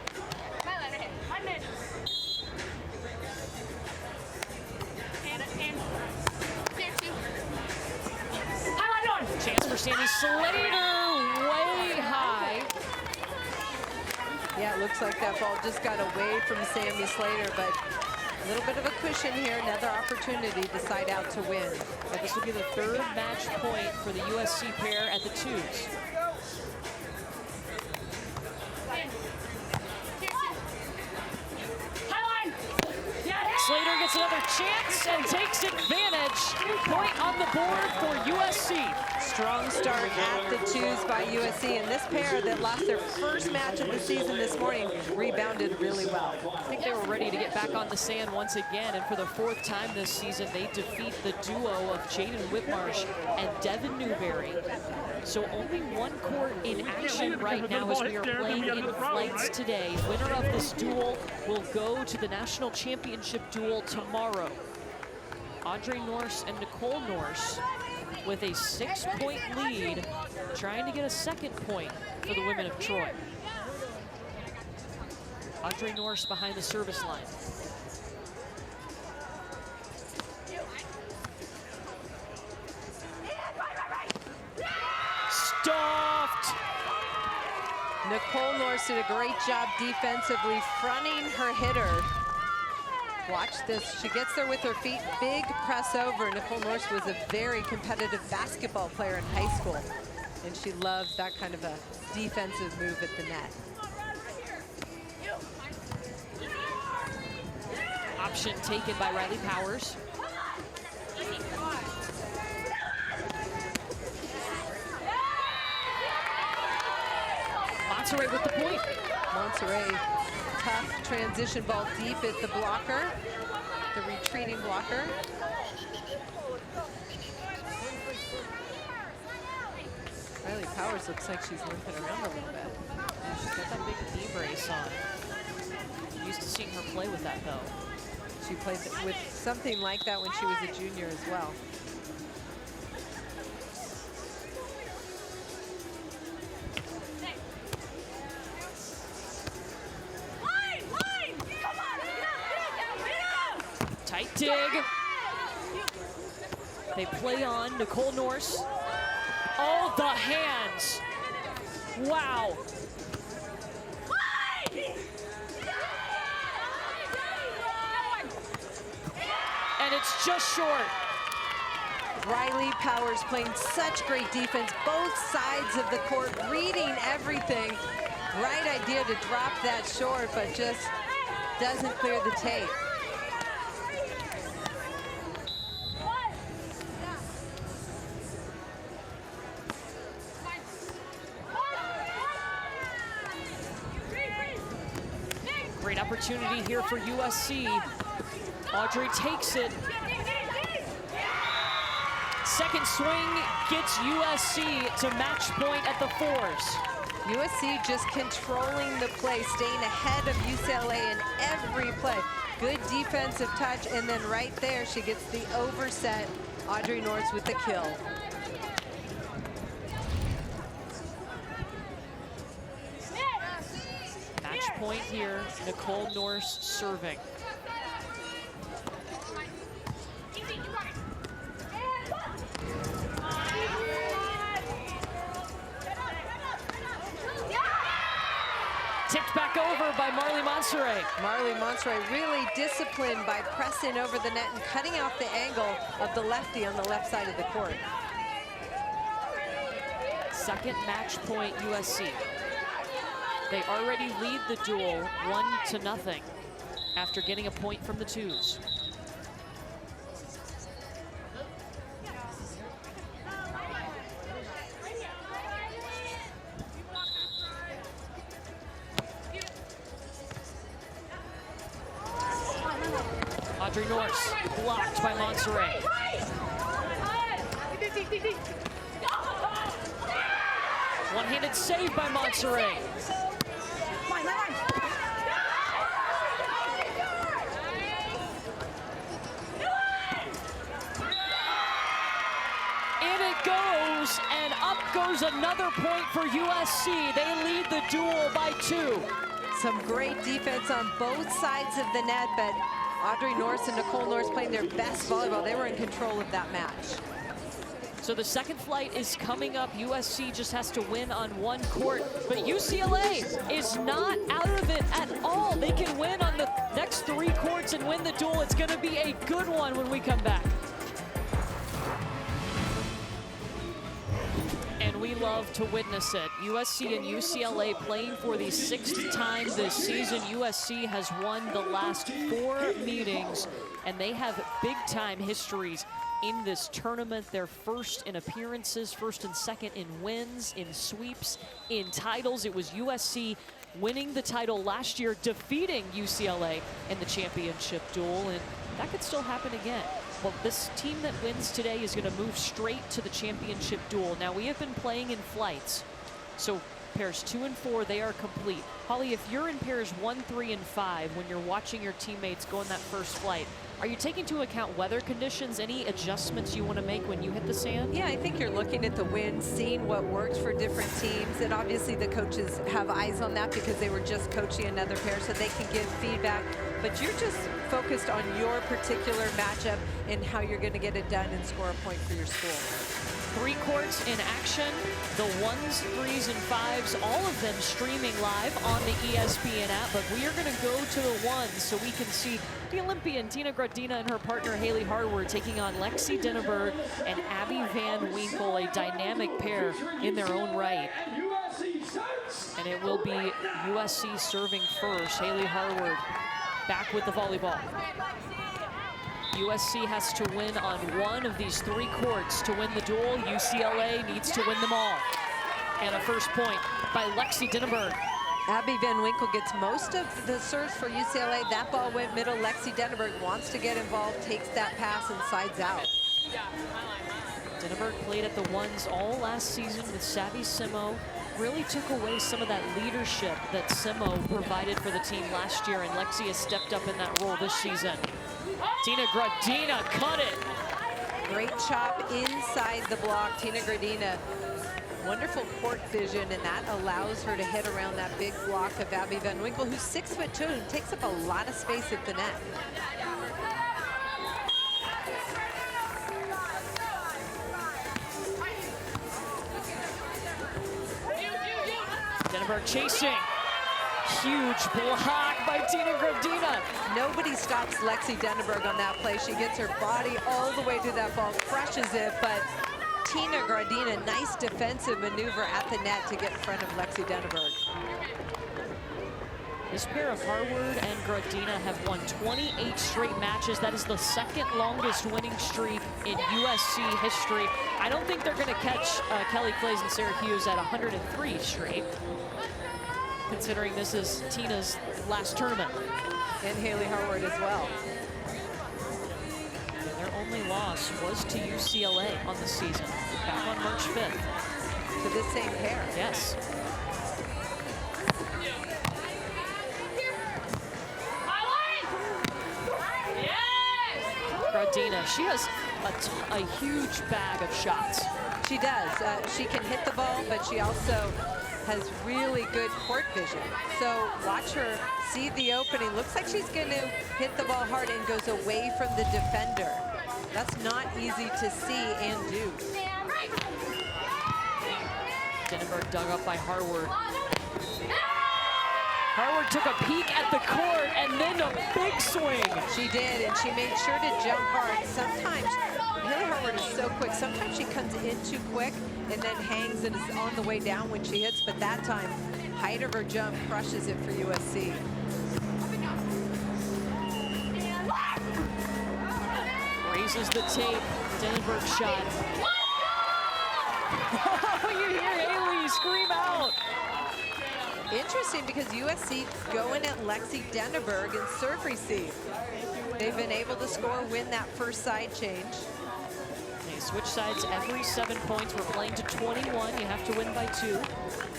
Chance for Sammy Slater, way high. Yeah, it looks like that ball just got away from Sammy Slater, but a little bit of a cushion here, another opportunity to side out to win. But this will be the third match point for the USC pair at the twos. Slater gets another chance and takes advantage. Point on the board for USC. Strong start at the twos by USC, and this pair that lost their first match of the season this morning rebounded really well. I think they were ready to get back on the sand once again, and for the fourth time this season, they defeat the duo of Jaden Whitmarsh and Devin Newberry. So only one court in action right now as we are playing in flights today. Winner of this duel will go to the national championship duel tomorrow. Audrey Norse and Nicole Norse with a 6-point lead, trying to get a second point for the women of Troy. Audrey Norse behind the service line. Stuffed! Nicole Norse did a great job defensively, fronting her hitter. Watch this, she gets there with her feet, big press over. Nicole Norse was a very competitive basketball player in high school, and she loves that kind of a defensive move at the net. Option taken by Riley Powers. Monterey with the point. Monterey, tough transition ball deep at the blocker, the retreating blocker. Riley Powers looks like she's limping around a little bit. Yeah, she's got that big knee brace on. Used to seeing her play with that though. She played with something like that when she was a junior as well. Tight dig. They play on Nicole Norse. Oh, the hands. Wow. And it's just short. Riley Powers playing such great defense, both sides of the court, reading everything. Right idea to drop that short, but just doesn't clear the tape. Great opportunity here for USC. Audrey takes it. Second swing gets USC to match point at the fours. USC just controlling the play, staying ahead of UCLA in every play. Good defensive touch, and then right there, she gets the overset. Audrey Norse with the kill. Match point here, Nicole Norse serving. Tipped back over by Marley Monserrat. Marley Monserrat really disciplined by pressing over the net and cutting off the angle of the lefty on the left side of the court. Second match point USC. They already lead the duel 1-0 after getting a point from the twos. Audrey Norse blocked by Monserrat. One-handed save by Monserrat. In it goes, and up goes another point for USC. They lead the duel by 2. Some great defense on both sides of the net, but Audrey Norse and Nicole Norse playing their best volleyball. They were in control of that match. So the second flight is coming up. USC just has to win on one court, but UCLA is not out of it at all. They can win on the next 3 courts and win the duel. It's going to be a good one when we come back. And we love to witness it. USC and UCLA playing for the 6th time this season. USC has won the last 4 meetings, and they have big-time histories in this tournament. They're first in appearances, first and second in wins, in sweeps, in titles. It was USC winning the title last year, defeating UCLA in the championship duel, and that could still happen again. Well, this team that wins today is going to move straight to the championship duel. Now, we have been playing in flights, so pairs 2 and 4, they are complete. Holly, if you're in pairs 1, 3, and 5 when you're watching your teammates go on that first flight, are you taking into account weather conditions? Any adjustments you want to make when you hit the sand? Yeah, I think you're looking at the wind, seeing what works for different teams, and obviously the coaches have eyes on that because they were just coaching another pair, so they can give feedback. But you're just focused on your particular matchup and how you're going to get it done and score a point for your school. 3 courts in action, the 1s, 3s, and 5s, all of them streaming live on the ESPN app, but we are going to go to the 1s so we can see the Olympian Tina Gradina and her partner Haley Harward taking on Lexi Dinneberg and Abby Van Winkle, a dynamic pair in their own right. And it will be USC serving first. Haley Harward back with the volleyball. USC has to win on 1 of these 3 courts to win the duel. UCLA needs to win them all. And a first point by Lexi Dinneberg. Abby Van Winkle gets most of the serves for UCLA. That ball went middle. Lexi Dinneberg wants to get involved, takes that pass and sides out. Dinneberg played at the 1s all last season with Savvy Simo. Really took away some of that leadership that Simo provided for the team last year, and Lexi has stepped up in that role this season. Tina Gradina cut it. Great chop inside the block. Tina Gradina, wonderful court vision, and that allows her to hit around that big block of Abby Van Winkle, who's 6'2" and takes up a lot of space at the net. Dinneberg chasing. Huge block by Tina Gradina. Nobody stops Lexi Dinneberg on that play. She gets her body all the way to that ball, crushes it, but Tina Gradina, nice defensive maneuver at the net to get in front of Lexi Dinneberg. This pair of Harward and Gradina have won 28 straight matches. That is the 2nd longest winning streak in USC history. I don't think they're going to catch Kelly Clays and Sarah Hughes at 103 straight, considering this is Tina's last tournament. And Haley Harward as well. And their only loss was to UCLA on the season, back on March 5th. To this same pair. Yes. Gradina, she has a huge bag of shots. She does. She can hit the ball, but she also has really good court vision. So watch her see the opening. Looks like she's going to hit the ball hard and goes away from the defender. That's not easy to see and do. Dinneberg dug up by Harward. Harward took a peek at the court and then a big swing. She did, and she made sure to jump hard. Sometimes, Haley Harward is so quick. Sometimes she comes in too quick and then hangs and is on the way down when she hits, but that time, height of her jump crushes it for USC. Raises the tape, Dinneberg shot. Oh, you hear Haley scream out. Interesting because USC going at Lexi Dinneberg and serve receive. They've been able to score, win that first side change. They switch sides every 7 points. We're playing to 21. You have to win by 2.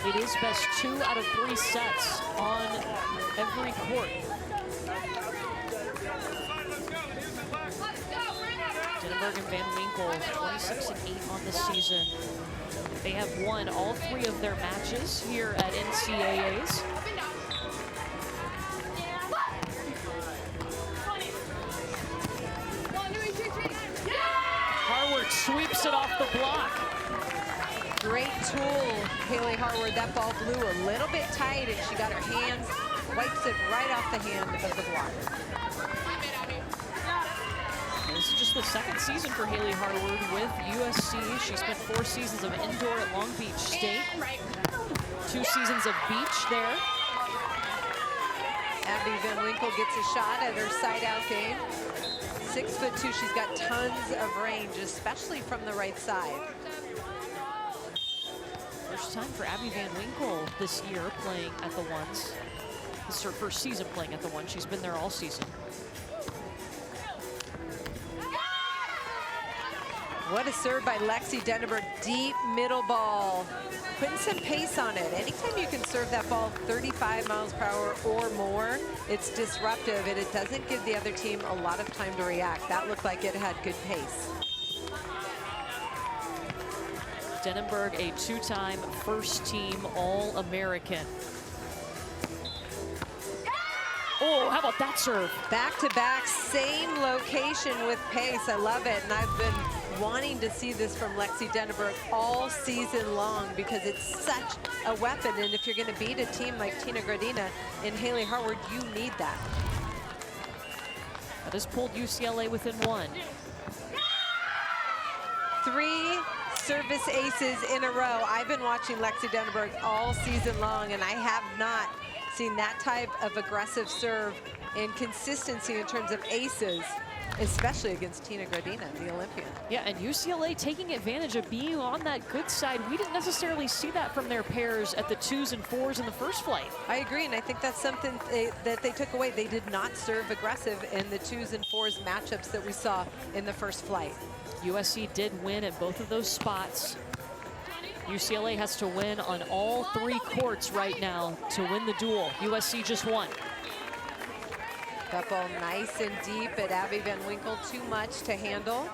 It is best 2 out of 3 sets on every court. Dinneberg and Van Winkle, 26 and 8 on the season. They have won all 3 of their matches here at NCAAs. Harward sweeps it off the block. Great tool, Haley Harward. That ball blew a little bit tight, and she got her hands, wipes it right off the hand of the blocker. This is just the second season for Haley Harward with USC. She spent 4 seasons of indoor at Long Beach State. 2 seasons of beach there. Abby Van Winkle gets a shot at her side-out game. 6'2", she's got tons of range, especially from the right side. First time for Abby Van Winkle this year playing at the ones. This is her first season playing at the one. She's been there all season. What a serve by Lexi Denneberg. Deep middle ball. Putting some pace on it. Anytime you can serve that ball 35 miles per hour or more, it's disruptive and it doesn't give the other team a lot of time to react. That looked like it had good pace. Denneberg, a 2-time first-team All-American. Oh, how about that serve? Back-to-back, same location with pace. I love it, and I've been wanting to see this from Lexi Denneberg all season long because it's such a weapon, and if you're going to beat a team like Tina Gradina and Haley Harward, you need that. That has pulled UCLA within 1. 3 service aces in a row. I've been watching Lexi Denneberg all season long, and I have not seen that type of aggressive serve and consistency in terms of aces, especially against Tina Gradina, the Olympian. Yeah, and UCLA taking advantage of being on that good side. We didn't necessarily see that from their pairs at the 2s and 4s in the first flight. I agree, and I think that's something that they took away. They did not serve aggressive in the 2s and 4s matchups that we saw in the first flight. USC did win at both of those spots. UCLA has to win on all 3 courts right now to win the duel. USC just won. That ball nice and deep at Abby Van Winkle, too much to handle.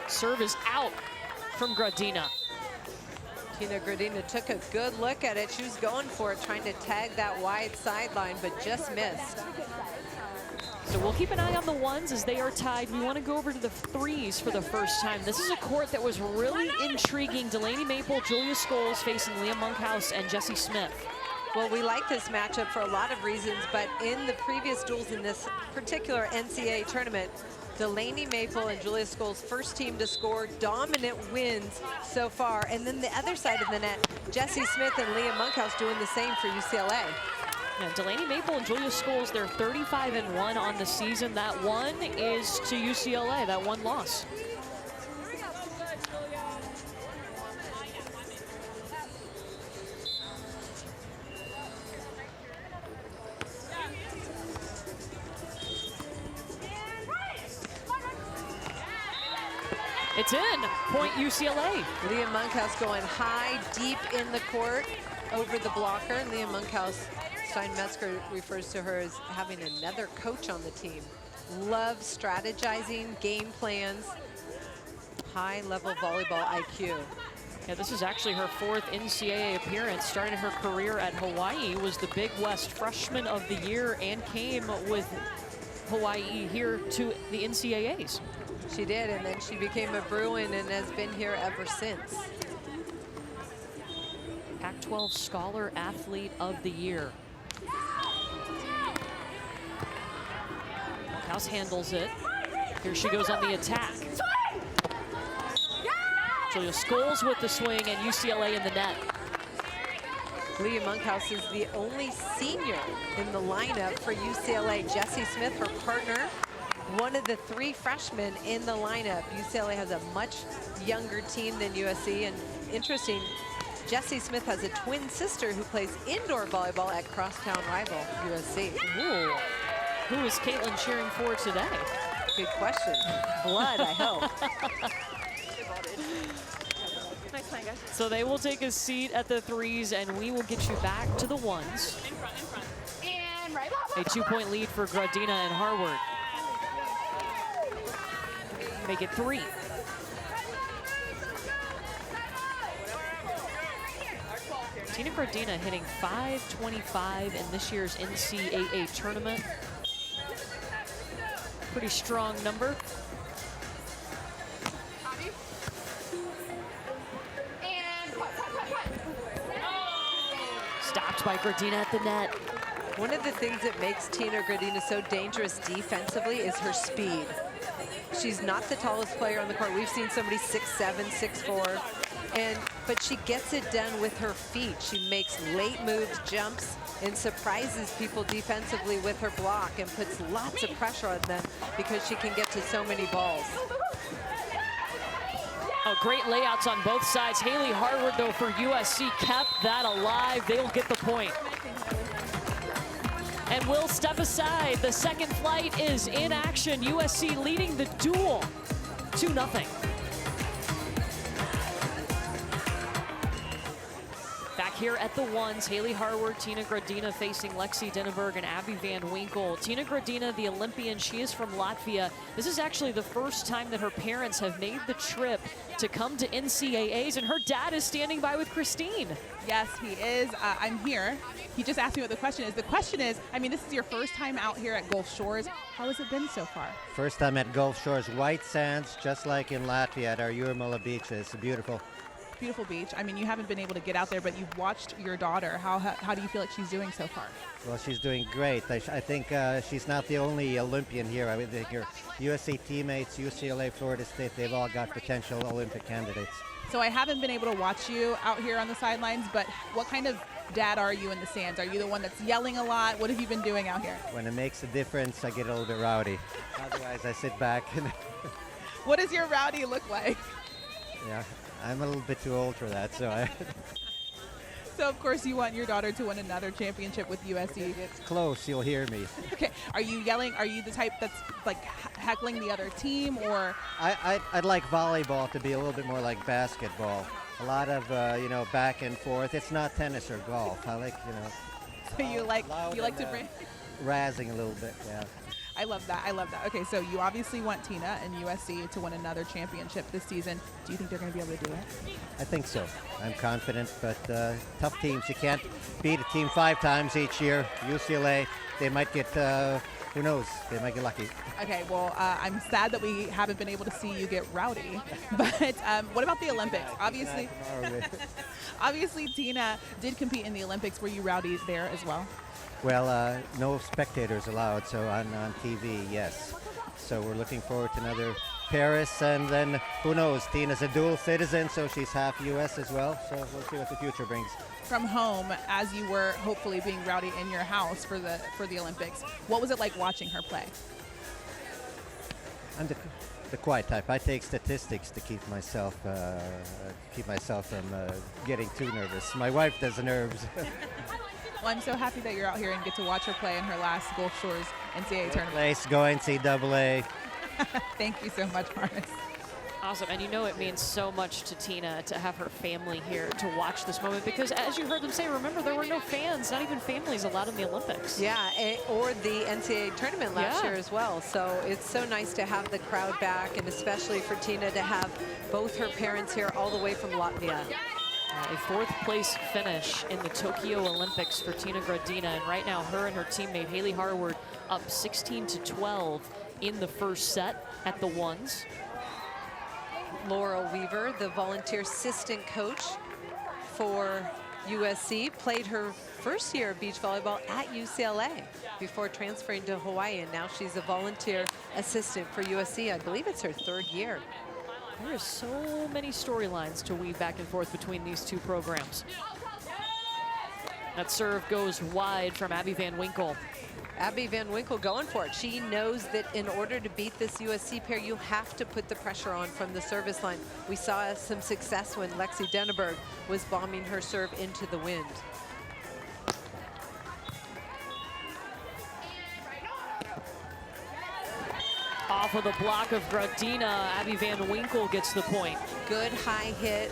Serve is out from Gradina. Tina Gradina took a good look at it. She was going for it, trying to tag that wide sideline, but just missed. So we'll keep an eye on the 1s as they are tied. We want to go over to the 3s for the first time. This is a court that was really intriguing. Delaney Maple, Julia Scholes facing Leah Monkhouse and Jessie Smith. Well, we like this matchup for a lot of reasons, but in the previous duels in this particular NCAA tournament, Delaney Maple and Julia Scholes, first team to score, dominant wins so far. And then the other side of the net, Jessie Smith and Leah Monkhouse doing the same for UCLA. Yeah, Delaney Maple and Julia Scholes, they're 35-1 on the season. That 1 is to UCLA, that 1 loss. It's in, point UCLA. Leah Monkhouse going high, deep in the court over the blocker. Leah Monkhouse, Stein Metzger refers to her as having another coach on the team. Loves strategizing, game plans, high-level volleyball IQ. Yeah, this is actually her 4th NCAA appearance. Started her career at Hawaii, was the Big West Freshman of the Year, and came with Hawaii here to the NCAAs. She did, and then she became a Bruin and has been here ever since. Pac-12 Scholar Athlete of the Year. Monkhouse handles it. Here she goes on the attack. Julia Scholes with the swing and UCLA in the net. Leah Monkhouse is the only senior in the lineup for UCLA. Jessie Smith, her partner, one of the 3 freshmen in the lineup. UCLA has a much younger team than USC, and interesting, Jessie Smith has a twin sister who plays indoor volleyball at crosstown rival USC. Ooh. Who is Caitlin cheering for today? Good question. Blood, I hope. Nice playing, guys. So they will take a seat at the 3s, and we will get you back to the 1s. In front, in front. And right. A 2-point lead for Gradina and Harward. Make it 3. Tina Gradina hitting .525 in this year's NCAA tournament. Pretty strong number. Stopped by Gradina at the net. One of the things that makes Tina Gradina so dangerous defensively is her speed. She's not the tallest player on the court. We've seen somebody 6'7", 6'4", but she gets it done with her feet. She makes late moves, jumps, and surprises people defensively with her block and puts lots of pressure on them because she can get to so many balls. Oh, great layouts on both sides. Haley Harward, though, for USC kept that alive. They'll get the point. And we'll step aside. The second flight is in action. USC leading the duel 2-0. Back here at the ones, Haley Harward, Tina Gradina facing Lexi Dinneberg and Abby Van Winkle. Tina Gradina, the Olympian, she is from Latvia. This is actually the first time that her parents have made the trip to come to NCAAs, and her dad is standing by with Christine. Yes, he is. I'm here. He just asked me what the question is. The question is, I mean, this is your first time out here at Gulf Shores. How has it been so far? First time at Gulf Shores, white sands, just like in Latvia at our Jūrmala beach. It's beautiful. Beautiful beach. I mean, you haven't been able to get out there, but you've watched your daughter. How do you feel like she's doing so far? Well, she's doing great. I think she's not the only Olympian here. I think your USC teammates, UCLA, Florida State, they've all got potential Olympic candidates. So I haven't been able to watch you out here on the sidelines, but what kind of dad are you in the stands? Are you the one that's yelling a lot? What have you been doing out here? When it makes a difference, I get a little bit rowdy. Otherwise, I sit back. What does your rowdy look like? Yeah, I'm a little bit too old for that, so So, of course, you want your daughter to win another championship with USC. If it's close, you'll hear me. Okay. Are you yelling? Are you the type that's like heckling the other team, or? I'd like volleyball to be a little bit more like basketball. A lot of, back and forth. It's not tennis or golf. I like, So you like to bring. razzing a little bit, yeah. I love that. I love that. Okay, so you obviously want Tina and USC to win another championship this season. Do you think they're going to be able to do it? I think so. I'm confident, but tough teams. You can't beat a team 5 times each year. UCLA, they might get, who knows, they might get lucky. Okay, well, I'm sad that we haven't been able to see you get rowdy. But what about the Olympics? Obviously, Tina did compete in the Olympics. Were you rowdy there as well? Well, no spectators allowed, so on TV, yes. So we're looking forward to another Paris, and then who knows, Tina's a dual citizen, so she's half U.S. as well, so we'll see what the future brings. From home, as you were hopefully being rowdy in your house for the Olympics, what was it like watching her play? I'm the quiet type. I take statistics to keep myself from getting too nervous. My wife does the nerves. Well, I'm so happy that you're out here and get to watch her play in her last Gulf Shores NCAA tournament. Place, go NCAA. Thank you so much, Marnis. Awesome, and you know it means so much to Tina to have her family here to watch this moment, because as you heard them say, remember, there were no fans, not even families allowed in the Olympics. Yeah, or the NCAA tournament last year as well. So it's so nice to have the crowd back, and especially for Tina to have both her parents here all the way from Latvia. A 4th place finish in the Tokyo Olympics for Tina Gradina, and right now her and her teammate Haley Harward up 16-12 in the first set at the ones. Laurel Weaver, the volunteer assistant coach for USC, played her first year of beach volleyball at UCLA before transferring to Hawaii, and now she's a volunteer assistant for USC. I believe it's her 3rd year. There are so many storylines to weave back and forth between these two programs. That serve goes wide from Abby Van Winkle. Abby Van Winkle going for it. She knows that in order to beat this USC pair, you have to put the pressure on from the service line. We saw some success when Lexi Dinneberg was bombing her serve into the wind. Off of the block of Gradina, Abby Van Winkle gets the point. Good high hit.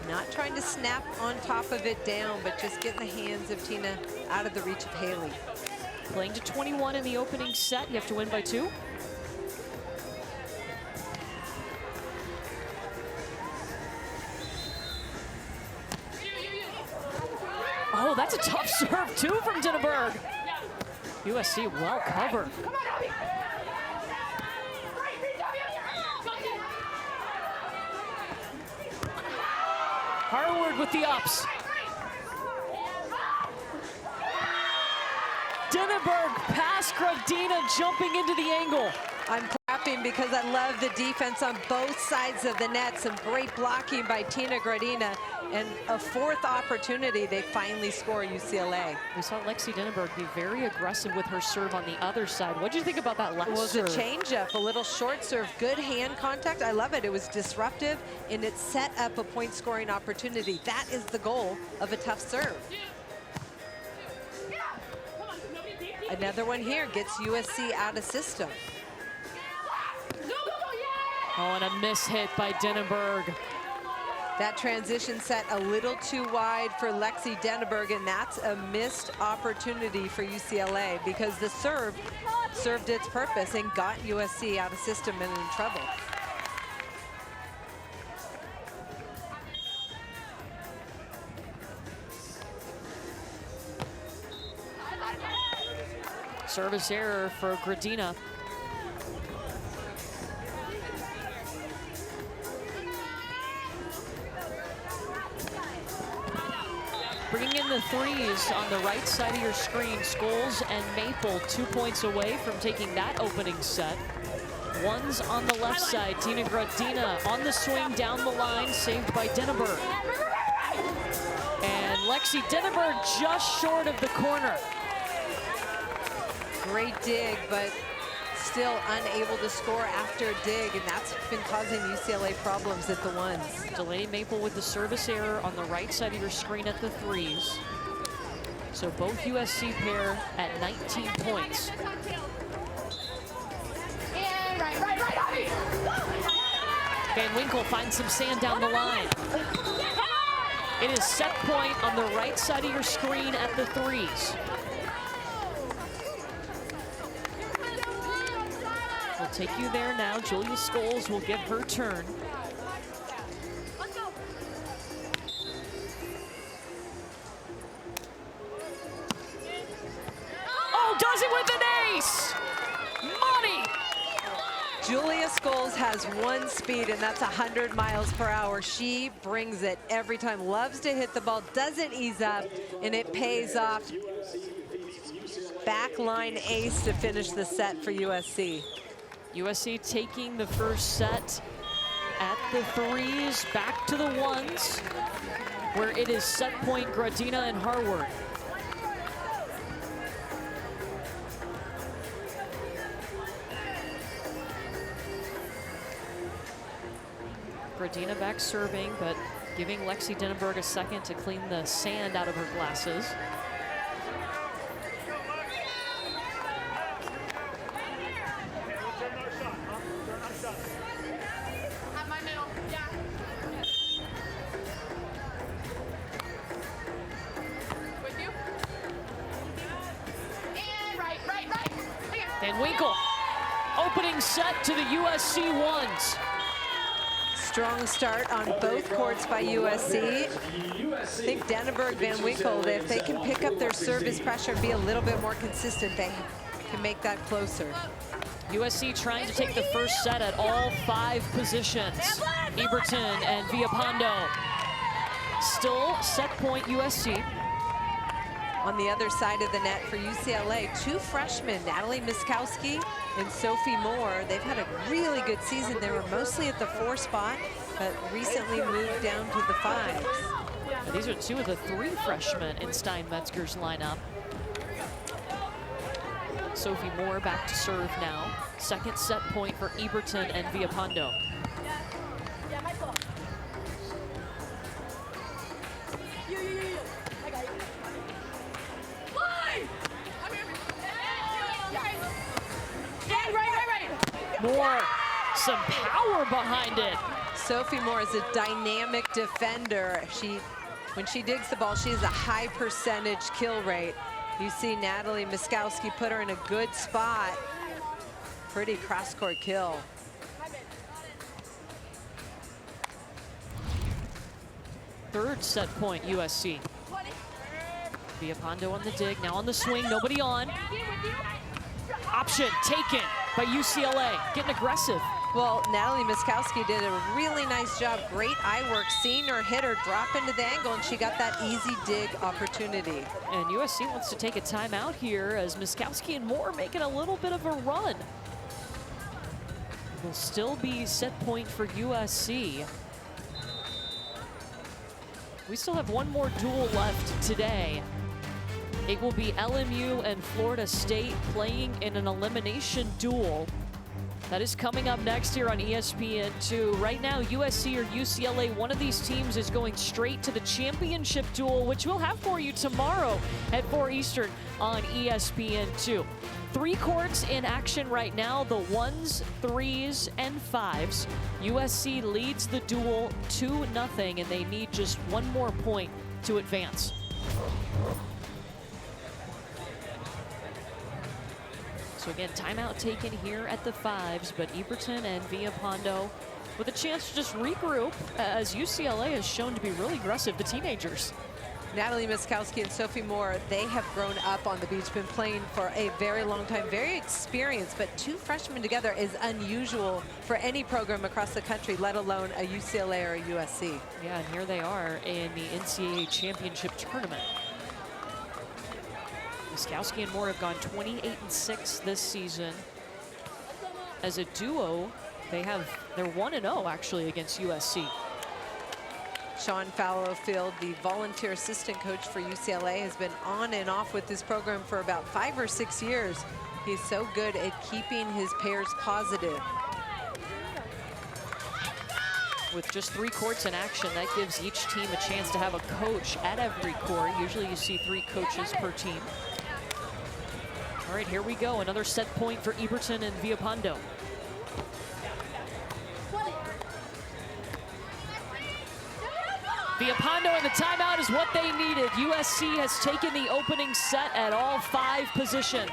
Not trying to snap on top of it down, but just getting the hands of Tina out of the reach of Haley. Playing to 21 in the opening set. You have to win by 2. Oh, that's a tough serve, too, from Dinneberg. USC well covered. Harward with the ups. Denneberg past Gradina, jumping into the angle. I'm clapping because I love the defense on both sides of the net. Some great blocking by Tina Gradina. And a fourth opportunity, they finally score UCLA. We saw Lexi Denneberg be very aggressive with her serve on the other side. What did you think about that last serve? It was a change-up, a little short serve, good hand contact. I love it. It was disruptive, and it set up a point-scoring opportunity. That is the goal of a tough serve. Another one here gets USC out of system. Oh, and a miss hit by Denneberg. That transition set a little too wide for Lexi Denneberg, and that's a missed opportunity for UCLA because the serve served its purpose and got USC out of system and in trouble. Service error for Gradina. Bringing in the threes on the right side of your screen. Scholes and Maple 2 points away from taking that opening set. One's on the left side. Tina Gradina on the swing down the line, saved by Denneberg. And Lexi Denneberg just short of the corner. Great dig, but still unable to score after a dig, and that's been causing UCLA problems at the ones. Delaney Maple with the service error on the right side of your screen at the threes. So both USC pair at 19 points. Van Winkle finds some sand down the line. It is set point on the right side of your screen at the threes. We'll take you there now. Julia Scholes will get her turn. Oh, does it with an ace! Money! Julia Scholes has one speed, and that's 100 miles per hour. She brings it every time, loves to hit the ball, doesn't ease up, and it pays off. Backline ace to finish the set for USC. USC taking the first set at the threes, back to the ones, where it is set point Gradina and Harward. Gradina back serving, but giving Lexi Denneberg a second to clean the sand out of her glasses. Van Winkle, opening set to the USC ones. Strong start on both courts by USC. I think Denneberg, Van Winkle, if they can pick up their service pressure and be a little bit more consistent, they can make that closer. USC trying to take the first set at all 5 positions. Eberton and Villapando. Still set point USC. On the other side of the net for UCLA, 2 freshmen, Natalie Miskowski and Sophie Moore. They've had a really good season. They were mostly at the 4 spot, but recently moved down to the 5s. And these are 2 of the 3 freshmen in Steinmetzger's lineup. Sophie Moore back to serve now. Second set point for Eberton and Villapando. Moore, some power behind it. Sophie Moore is a dynamic defender. When she digs the ball, she has a high percentage kill rate. You see Natalie Miskowski put her in a good spot. Pretty cross-court kill. Third set point, USC. Villapando on the dig, now on the swing, nobody on. Option taken by UCLA, getting aggressive. Well, Natalie Miskowski did a really nice job. Great eye work, seeing her hit her drop into the angle, and she got that easy dig opportunity. And USC wants to take a timeout here as Miskowski and Moore making a little bit of a run. Will still be set point for USC. We still have one more duel left today. It will be LMU and Florida State playing in an elimination duel. That is coming up next here on ESPN2. Right now, USC or UCLA, one of these teams is going straight to the championship duel, which we'll have for you tomorrow at 4 Eastern on ESPN2. 3 courts in action right now, the 1s, 3s, and 5s. USC leads the duel 2-0, and they need just one more point to advance. So again, timeout taken here at the 5s, but Eberton and Villapando with a chance to just regroup as UCLA has shown to be really aggressive, the teenagers. Natalie Miskowski and Sophie Moore, they have grown up on the beach, been playing for a very long time, very experienced, but 2 freshmen together is unusual for any program across the country, let alone a UCLA or a USC. Yeah, and here they are in the NCAA championship tournament. Miskowski and Moore have gone 28-6 this season. As a duo, they're 1-0 actually against USC. Sean Fallowfield, the volunteer assistant coach for UCLA, has been on and off with this program for about 5 or 6 years. He's so good at keeping his pairs positive. With just 3 courts in action, that gives each team a chance to have a coach at every court. Usually you see 3 coaches per team. All right, here we go. Another set point for Eberton and Villapando. Villapando and the timeout is what they needed. USC has taken the opening set at all 5 positions.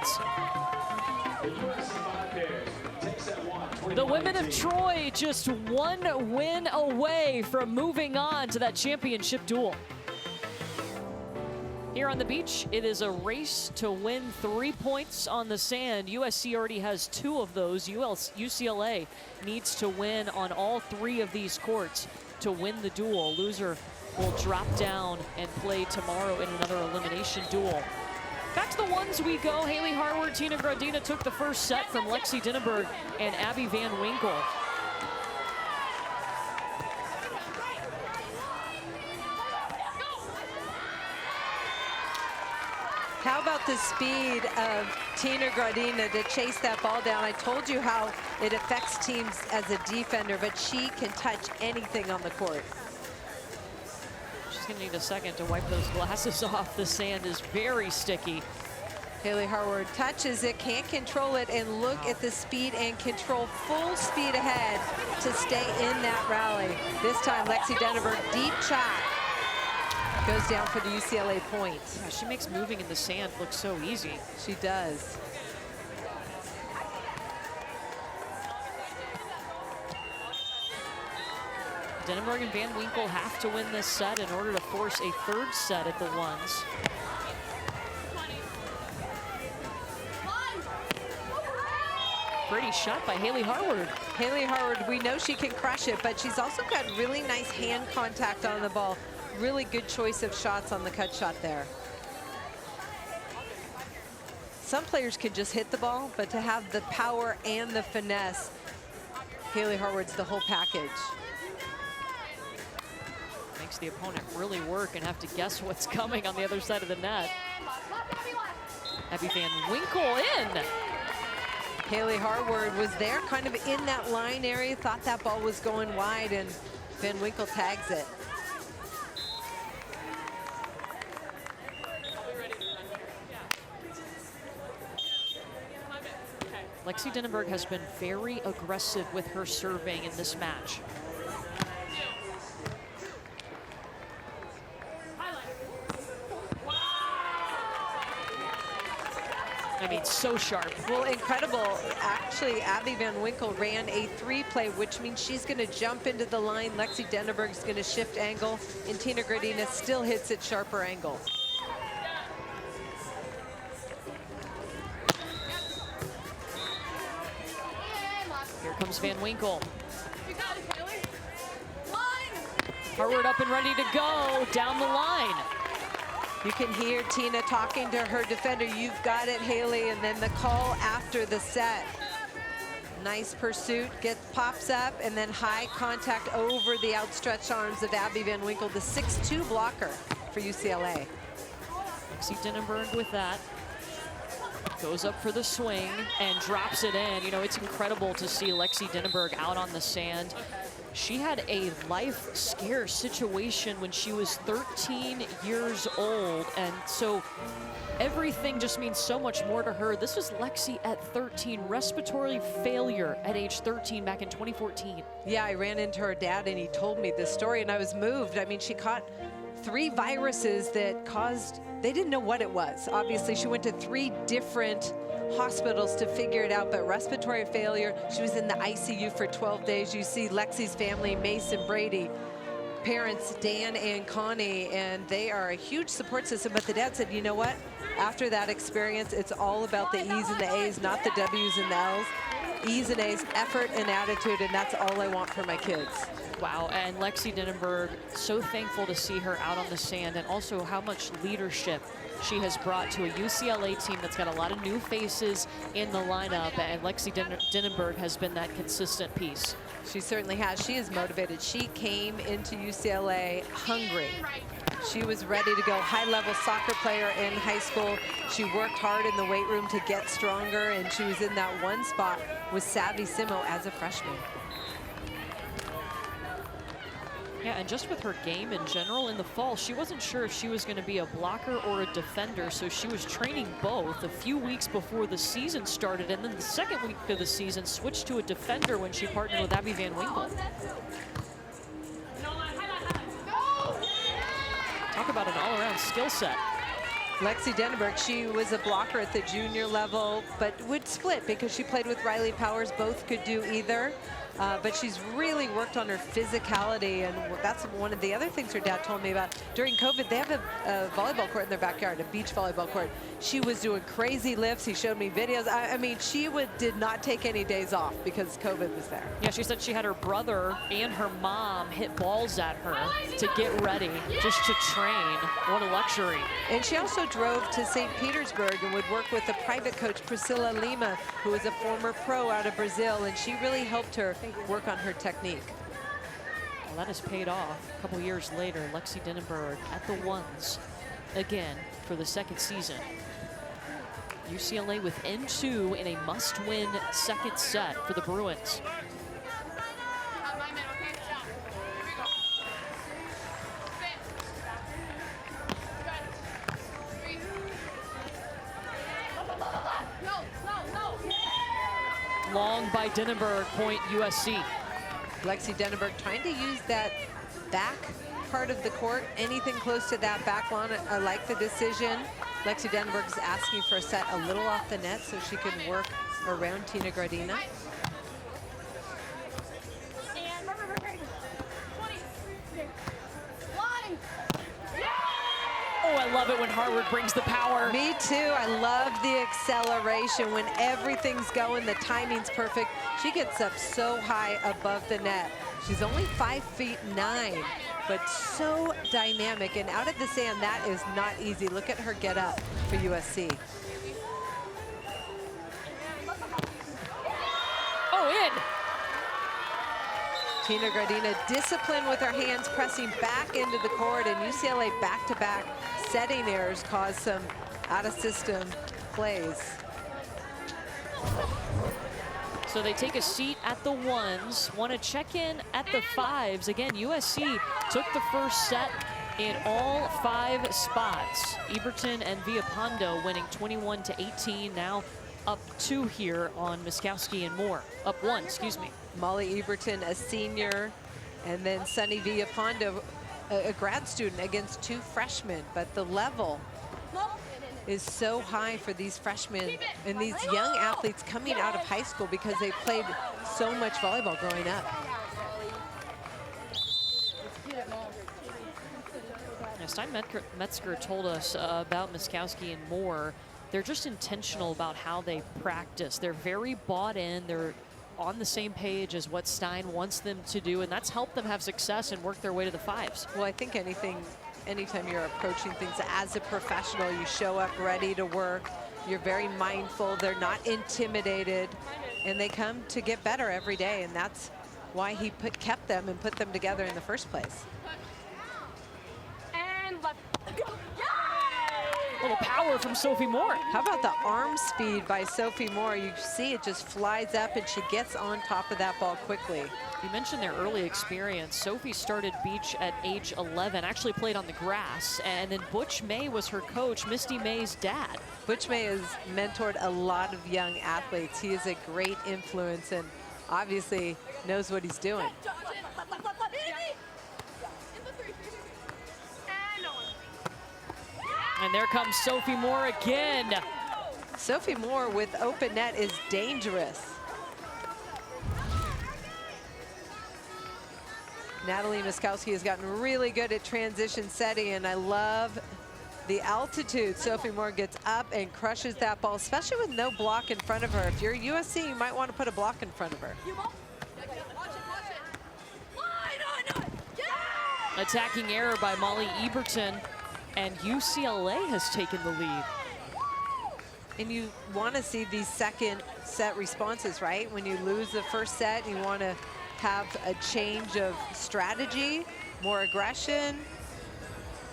The women of Troy just 1 win away from moving on to that championship duel. Here on the beach, it is a race to win 3 points on the sand. USC already has 2 of those. UCLA needs to win on all 3 of these courts to win the duel. Loser will drop down and play tomorrow in another elimination duel. Back to the 1s we go. Haley Harward, Tina Gradina took the first set from Lexi Dinneberg and Abby Van Winkle. How about the speed of Tina Gradina to chase that ball down? I told you how it affects teams as a defender, but she can touch anything on the court. She's gonna need a second to wipe those glasses off. The sand is very sticky. Haley Harward touches it, can't control it, and look at the speed and control, full speed ahead to stay in that rally. This time, Lexi Dinneberg, deep shot. Goes down for the UCLA point. Yeah, she makes moving in the sand look so easy. She does. Dinneberg and Van Winkle have to win this set in order to force a 3rd set at the 1s. Pretty shot by Haley Harward. Haley Harward, we know she can crush it, but she's also got really nice hand contact on the ball. Really good choice of shots on the cut shot there. Some players can just hit the ball, but to have the power and the finesse, Haley Harward's the whole package. Makes the opponent really work and have to guess what's coming on the other side of the net. Abby Van Winkle in. Haley Harward was there kind of in that line area, thought that ball was going wide, and Van Winkle tags it. Lexi Dinneberg has been very aggressive with her serving in this match. I mean, so sharp. Well, incredible. Actually, Abby Van Winkle ran a 3-play, which means she's going to jump into the line. Lexi Dinneberg's going to shift angle, and Tina Gradina still hits it sharper angle. Here comes Van Winkle. Harward up and ready to go down the line. You can hear Tina talking to her defender, "You've got it, Haley," and then the call after the set. Nice pursuit, pops up, and then high contact over the outstretched arms of Abby Van Winkle, the 6'2" blocker for UCLA. Lexi Dinnenberg with that. Goes up for the swing and drops it in. You know, it's incredible to see Lexi Dinnenberg out on the sand. She had a life scare situation when she was 13 years old, and so everything just means so much more to her. This was Lexi at 13, respiratory failure at age 13 back in 2014. Yeah, I ran into her dad and he told me this story and I was moved. I mean, she caught 3 viruses that caused, they didn't know what it was. Obviously, she went to 3 different hospitals to figure it out, but respiratory failure. She was in the ICU for 12 days. You see Lexi's family, Mason, Brady, parents Dan and Connie, and they are a huge support system. But the dad said, you know what? After that experience, it's all about the E's and the A's, not the W's and the L's. E's and A's, effort and attitude, and that's all I want for my kids. Wow, and Lexi Dinnenberg, so thankful to see her out on the sand, and also how much leadership she has brought to a UCLA team that's got a lot of new faces in the lineup, and Lexi Dinnenberg has been that consistent piece. She certainly has. She is motivated. She came into UCLA hungry. She was ready to go. High-level soccer player in high school. She worked hard in the weight room to get stronger, and she was in that one spot with Savvy Simo as a freshman. Yeah, and just with her game in general in the fall, she wasn't sure if she was going to be a blocker or a defender, so she was training both a few weeks before the season started, and then the second week of the season switched to a defender when she partnered with Abby Van Winkle. Talk about an all-around skill set. Lexi Dinnenberg, she was a blocker at the junior level, but would split because she played with Riley Powers. Both could do either. But she's really worked on her physicality, and that's one of the other things her dad told me about. During COVID, they have a volleyball court in their backyard, a beach volleyball court. She was doing crazy lifts. He showed me videos. I mean, she did not take any days off because COVID was there. Yeah, she said she had her brother and her mom hit balls at her to get ready, just to train. What a luxury. And she also drove to St. Petersburg and would work with a private coach, Priscilla Lima, who is a former pro out of Brazil, and she really helped her work on her technique. Well, that has paid off. A couple years later, Lexi Dinnenberg at the ones again for the second season. UCLA within 2 in a must-win second set for the Bruins. Long by Dinnenberg, point USC. Lexi Dinnenberg trying to use that back part of the court, anything close to that back line. I like the decision. Lexi Dinnenberg is asking for a set a little off the net so she can work around Tina Gradina. Oh, I love it when Harward brings the power. Me too. I love the acceleration. When everything's going, the timing's perfect. She gets up so high above the net. She's only 5'9", but so dynamic. And out of the sand, that is not easy. Look at her get up for USC. Oh, in. Tina Gradina disciplined with her hands, pressing back into the court, and UCLA back-to-back setting errors caused some out-of-system plays. So they take a seat at the ones, want to check in at the fives. Again, USC took the first set in all 5 spots. Eberton and Villalpando winning 21-18, now up 2 here on Miskowski and Moore. Up 1, excuse me. Molly Eberton, a senior, and then Sunny Villalpando, a grad student, against 2 freshmen. But the level is so high for these freshmen and these young athletes coming out of high school because they played so much volleyball growing up. Stein Metzger told us about Miskowski and Moore. They're just intentional about how they practice. They're very bought in. They're on the same page as what Stein wants them to do, and that's helped them have success and work their way to the fives. Well, I think anytime you're approaching things as a professional, you show up ready to work. You're very mindful. They're not intimidated, and they come to get better every day, and that's why he kept them and put them together in the first place. And left. A little power from Sophie Moore. How about the arm speed by Sophie Moore? You see it just flies up, and she gets on top of that ball quickly. You mentioned their early experience. Sophie started beach at age 11, actually played on the grass, and then Butch May was her coach, Misty May's dad. Butch May has mentored a lot of young athletes. He is a great influence and obviously knows what he's doing. And there comes Sophie Moore again. Sophie Moore with open net is dangerous. Natalie Miskowski has gotten really good at transition setting, and I love the altitude. Sophie Moore gets up and crushes that ball, especially with no block in front of her. If you're USC, you might want to put a block in front of her. Attacking error by Molly Eberton, and UCLA has taken the lead. And you want to see these second set responses, right? When you lose the first set, you want to have a change of strategy, more aggression,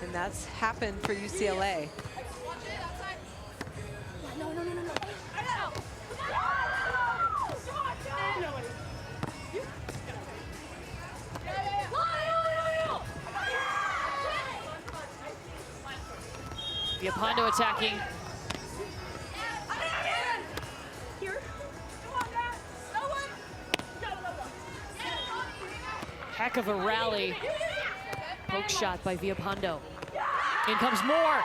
and that's happened for UCLA. Viapondo attacking. Heck of a rally. Poke shot by Viapondo. In comes Moore.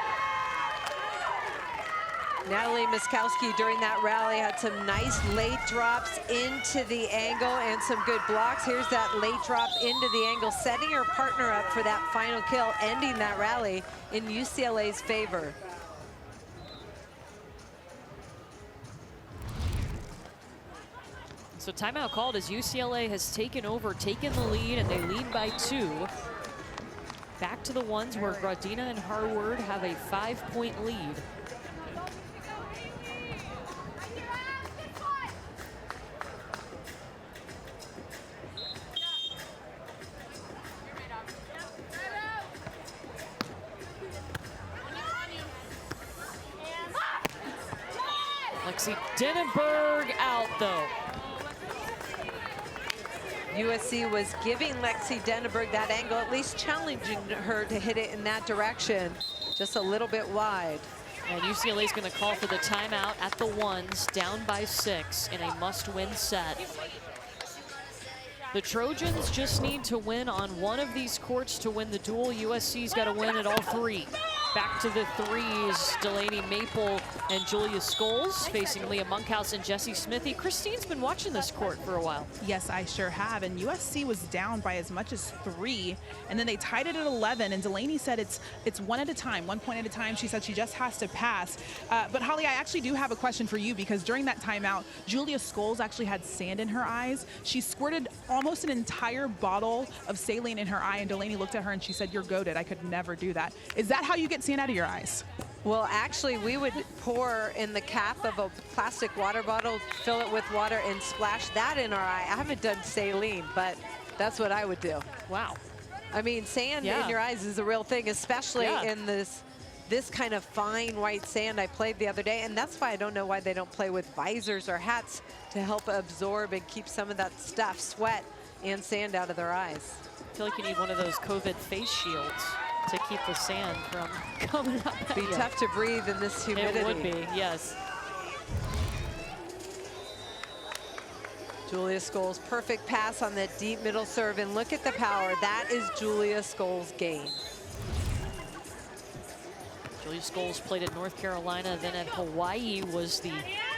Natalie Miskowski during that rally had some nice late drops into the angle and some good blocks. Here's that late drop into the angle, setting her partner up for that final kill, ending that rally in UCLA's favor. So timeout called as UCLA has taken over, taken the lead, and they lead by 2. Back to the ones where Gradina and Harward have a 5-point lead. Lexi Denenberg out though. USC was giving Lexi Denenberg that angle, at least challenging her to hit it in that direction, just a little bit wide. And UCLA is going to call for the timeout at the ones, down by 6 in a must-win set. The Trojans just need to win on one of these courts to win the duel. USC's got to win at all 3. Back to the threes, Delaney Maple and Julia Scholes facing Leah Monkhouse and Jessie Smithy. Christine's been watching this court for a while. Yes, I sure have. And USC was down by as much as 3, and then they tied it at 11. And Delaney said it's one at a time, 1 point at a time. She said she just has to pass. But Holly, I actually do have a question for you, because during that timeout, Julia Scholes actually had sand in her eyes. She squirted almost an entire bottle of saline in her eye, and Delaney looked at her and she said, "You're goated. I could never do that." Is that how you get sand out of your eyes? Well, actually, we would pour in the cap of a plastic water bottle, fill it with water, and splash that in our eye. I haven't done saline, but that's what I would do. Wow. I mean, sand in your eyes is a real thing, especially in this kind of fine white sand I played the other day. And that's why I don't know why they don't play with visors or hats to help absorb and keep some of that stuff, sweat and sand, out of their eyes. I feel like you need one of those COVID face shields to keep the sand from coming up. Be tough to breathe in this humidity. It would be, yes. Julia Scholes, perfect pass on that deep middle serve, and look at the power. That is Julia Scholes' game. Julia Scholes played at North Carolina, then at Hawaii, was the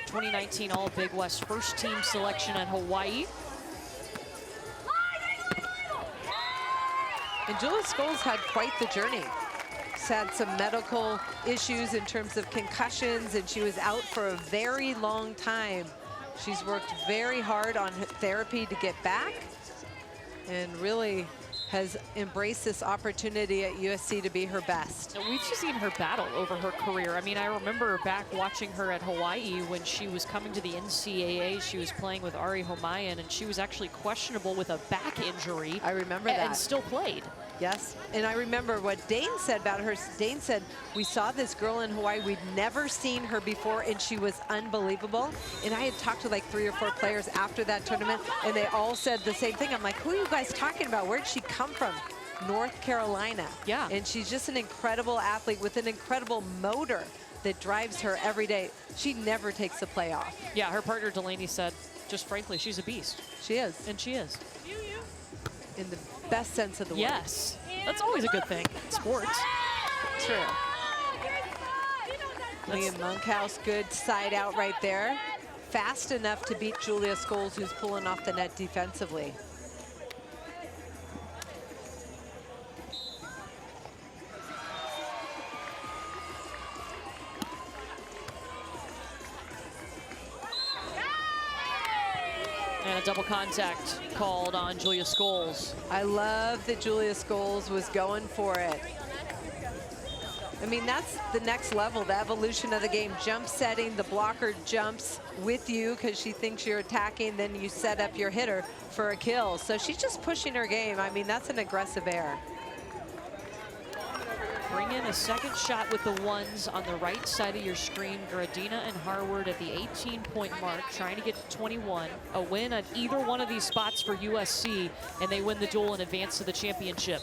2019 All-Big West first team selection at Hawaii. And Julia Scholes had quite the journey. She's had some medical issues in terms of concussions, and she was out for a very long time She's worked very hard on therapy to get back and really has embraced this opportunity at USC to be her best. We've just seen her battle over her career. I mean, I remember back watching her at Hawaii when she was coming to the NCAA. She was playing with Ari Homayan, and she was actually questionable with a back injury. I remember that. And still played. Yes, and I remember what Dane said about her. Dane said, we saw this girl in Hawaii, we'd never seen her before, and she was unbelievable. And I had talked to like 3 or 4 players after that tournament, and they all said the same thing. I'm like, who are you guys talking about? Where'd she come from? North Carolina. Yeah. And she's just an incredible athlete with an incredible motor that drives her every day. She never takes a play off. Yeah, her partner Delaney said, just frankly, she's a beast. She is. And she is. In the best sense of the word. Yes, that's always a good thing in sports. True. Liam Monkhouse, good side out right there. Fast enough to beat Julia Scholes, who's pulling off the net defensively. And a double contact called on Julia Scholes. I love that Julia Scholes was going for it. I mean, that's the next level, the evolution of the game. Jump setting, the blocker jumps with you because she thinks you're attacking, then you set up your hitter for a kill. So she's just pushing her game. I mean, that's an aggressive error. Bring in a second shot with the ones on the right side of your screen. Gradina and Harward at the 18-point mark, trying to get to 21. A win at either one of these spots for USC, and they win the duel and advance to the championship.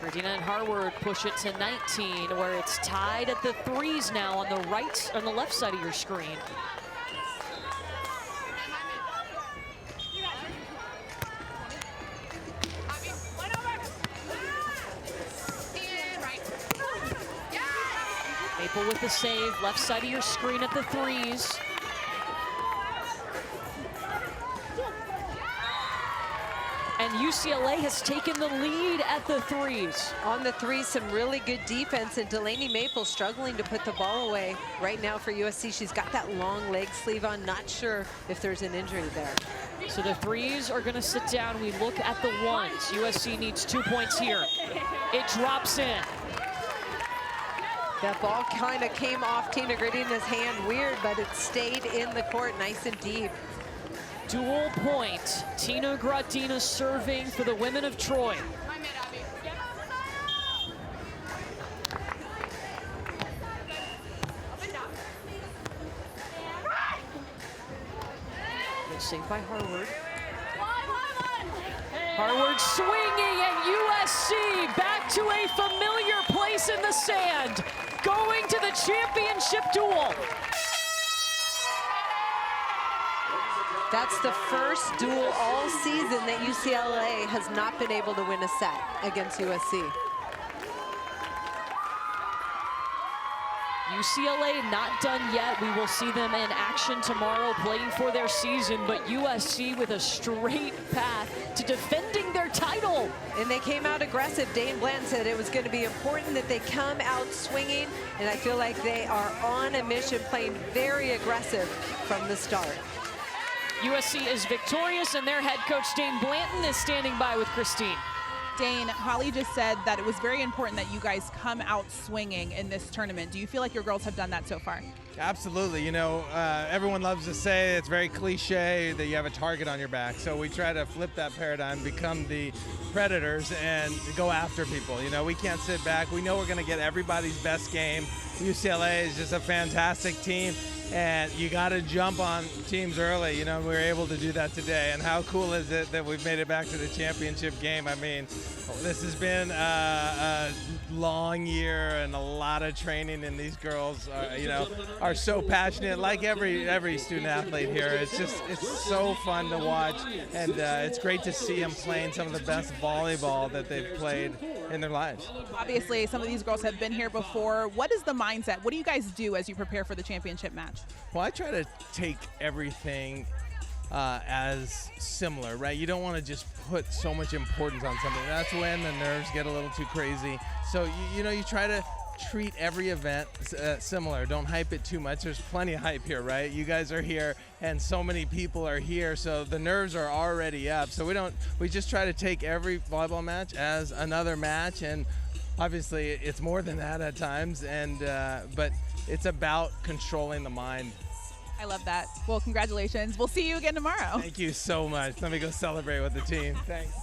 Gradina and Harward push it to 19, where it's tied at the threes now on the left side of your screen. Maple with the save, left side of your screen at the threes. And UCLA has taken the lead at the threes. On the threes, some really good defense, and Delaney Maple struggling to put the ball away right now for USC. She's got that long leg sleeve on, not sure if there's an injury there. So the threes are gonna sit down. We look at the ones. USC needs 2 points here. It drops in. That ball kind of came off Tina Gradina's hand, weird, but it stayed in the court nice and deep. Dual point. Tina Gradina serving for the women of Troy. Good save by Harward. Harward swinging, and USC back to a familiar place in the sand, going to the championship duel. That's the first duel all season that UCLA has not been able to win a set against USC. UCLA not done yet. We will see them in action tomorrow playing for their season, but USC with a straight path to defending their title. And they came out aggressive. Dane Bland said it was going to be important that they come out swinging, and I feel like they are on a mission, playing very aggressive from the start. USC is victorious, and their head coach, Dane Blanton, is standing by with Christine. Dane, Holly just said that it was very important that you guys come out swinging in this tournament. Do you feel like your girls have done that so far? Absolutely. You know, everyone loves to say, it's very cliche, that you have a target on your back. So we try to flip that paradigm, become the predators, and go after people. You know, we can't sit back. We know we're going to get everybody's best game. UCLA is just a fantastic team, and you got to jump on teams early. You know, we were able to do that today. And how cool is it that we've made it back to the championship game? I mean, this has been a long year and a lot of training, and these girls are so passionate, like every student athlete here. It's so fun to watch, and it's great to see them playing some of the best volleyball that they've played in their lives. Obviously, some of these girls have been here before. What is the mindset? What do you guys do as you prepare for the championship match? Well, I try to take everything as similar, right? You don't want to just put so much importance on something. That's when the nerves get a little too crazy. So you try to treat every event similar. Don't hype it too much. There's plenty of hype here, right? You guys are here and so many people are here, so the nerves are already up. So we just try to take every volleyball match as another match, and obviously it's more than that at times, and but it's about controlling the mind. I love that. Well, congratulations. We'll see you again tomorrow. Thank you so much. Let me go celebrate with the team. Thanks.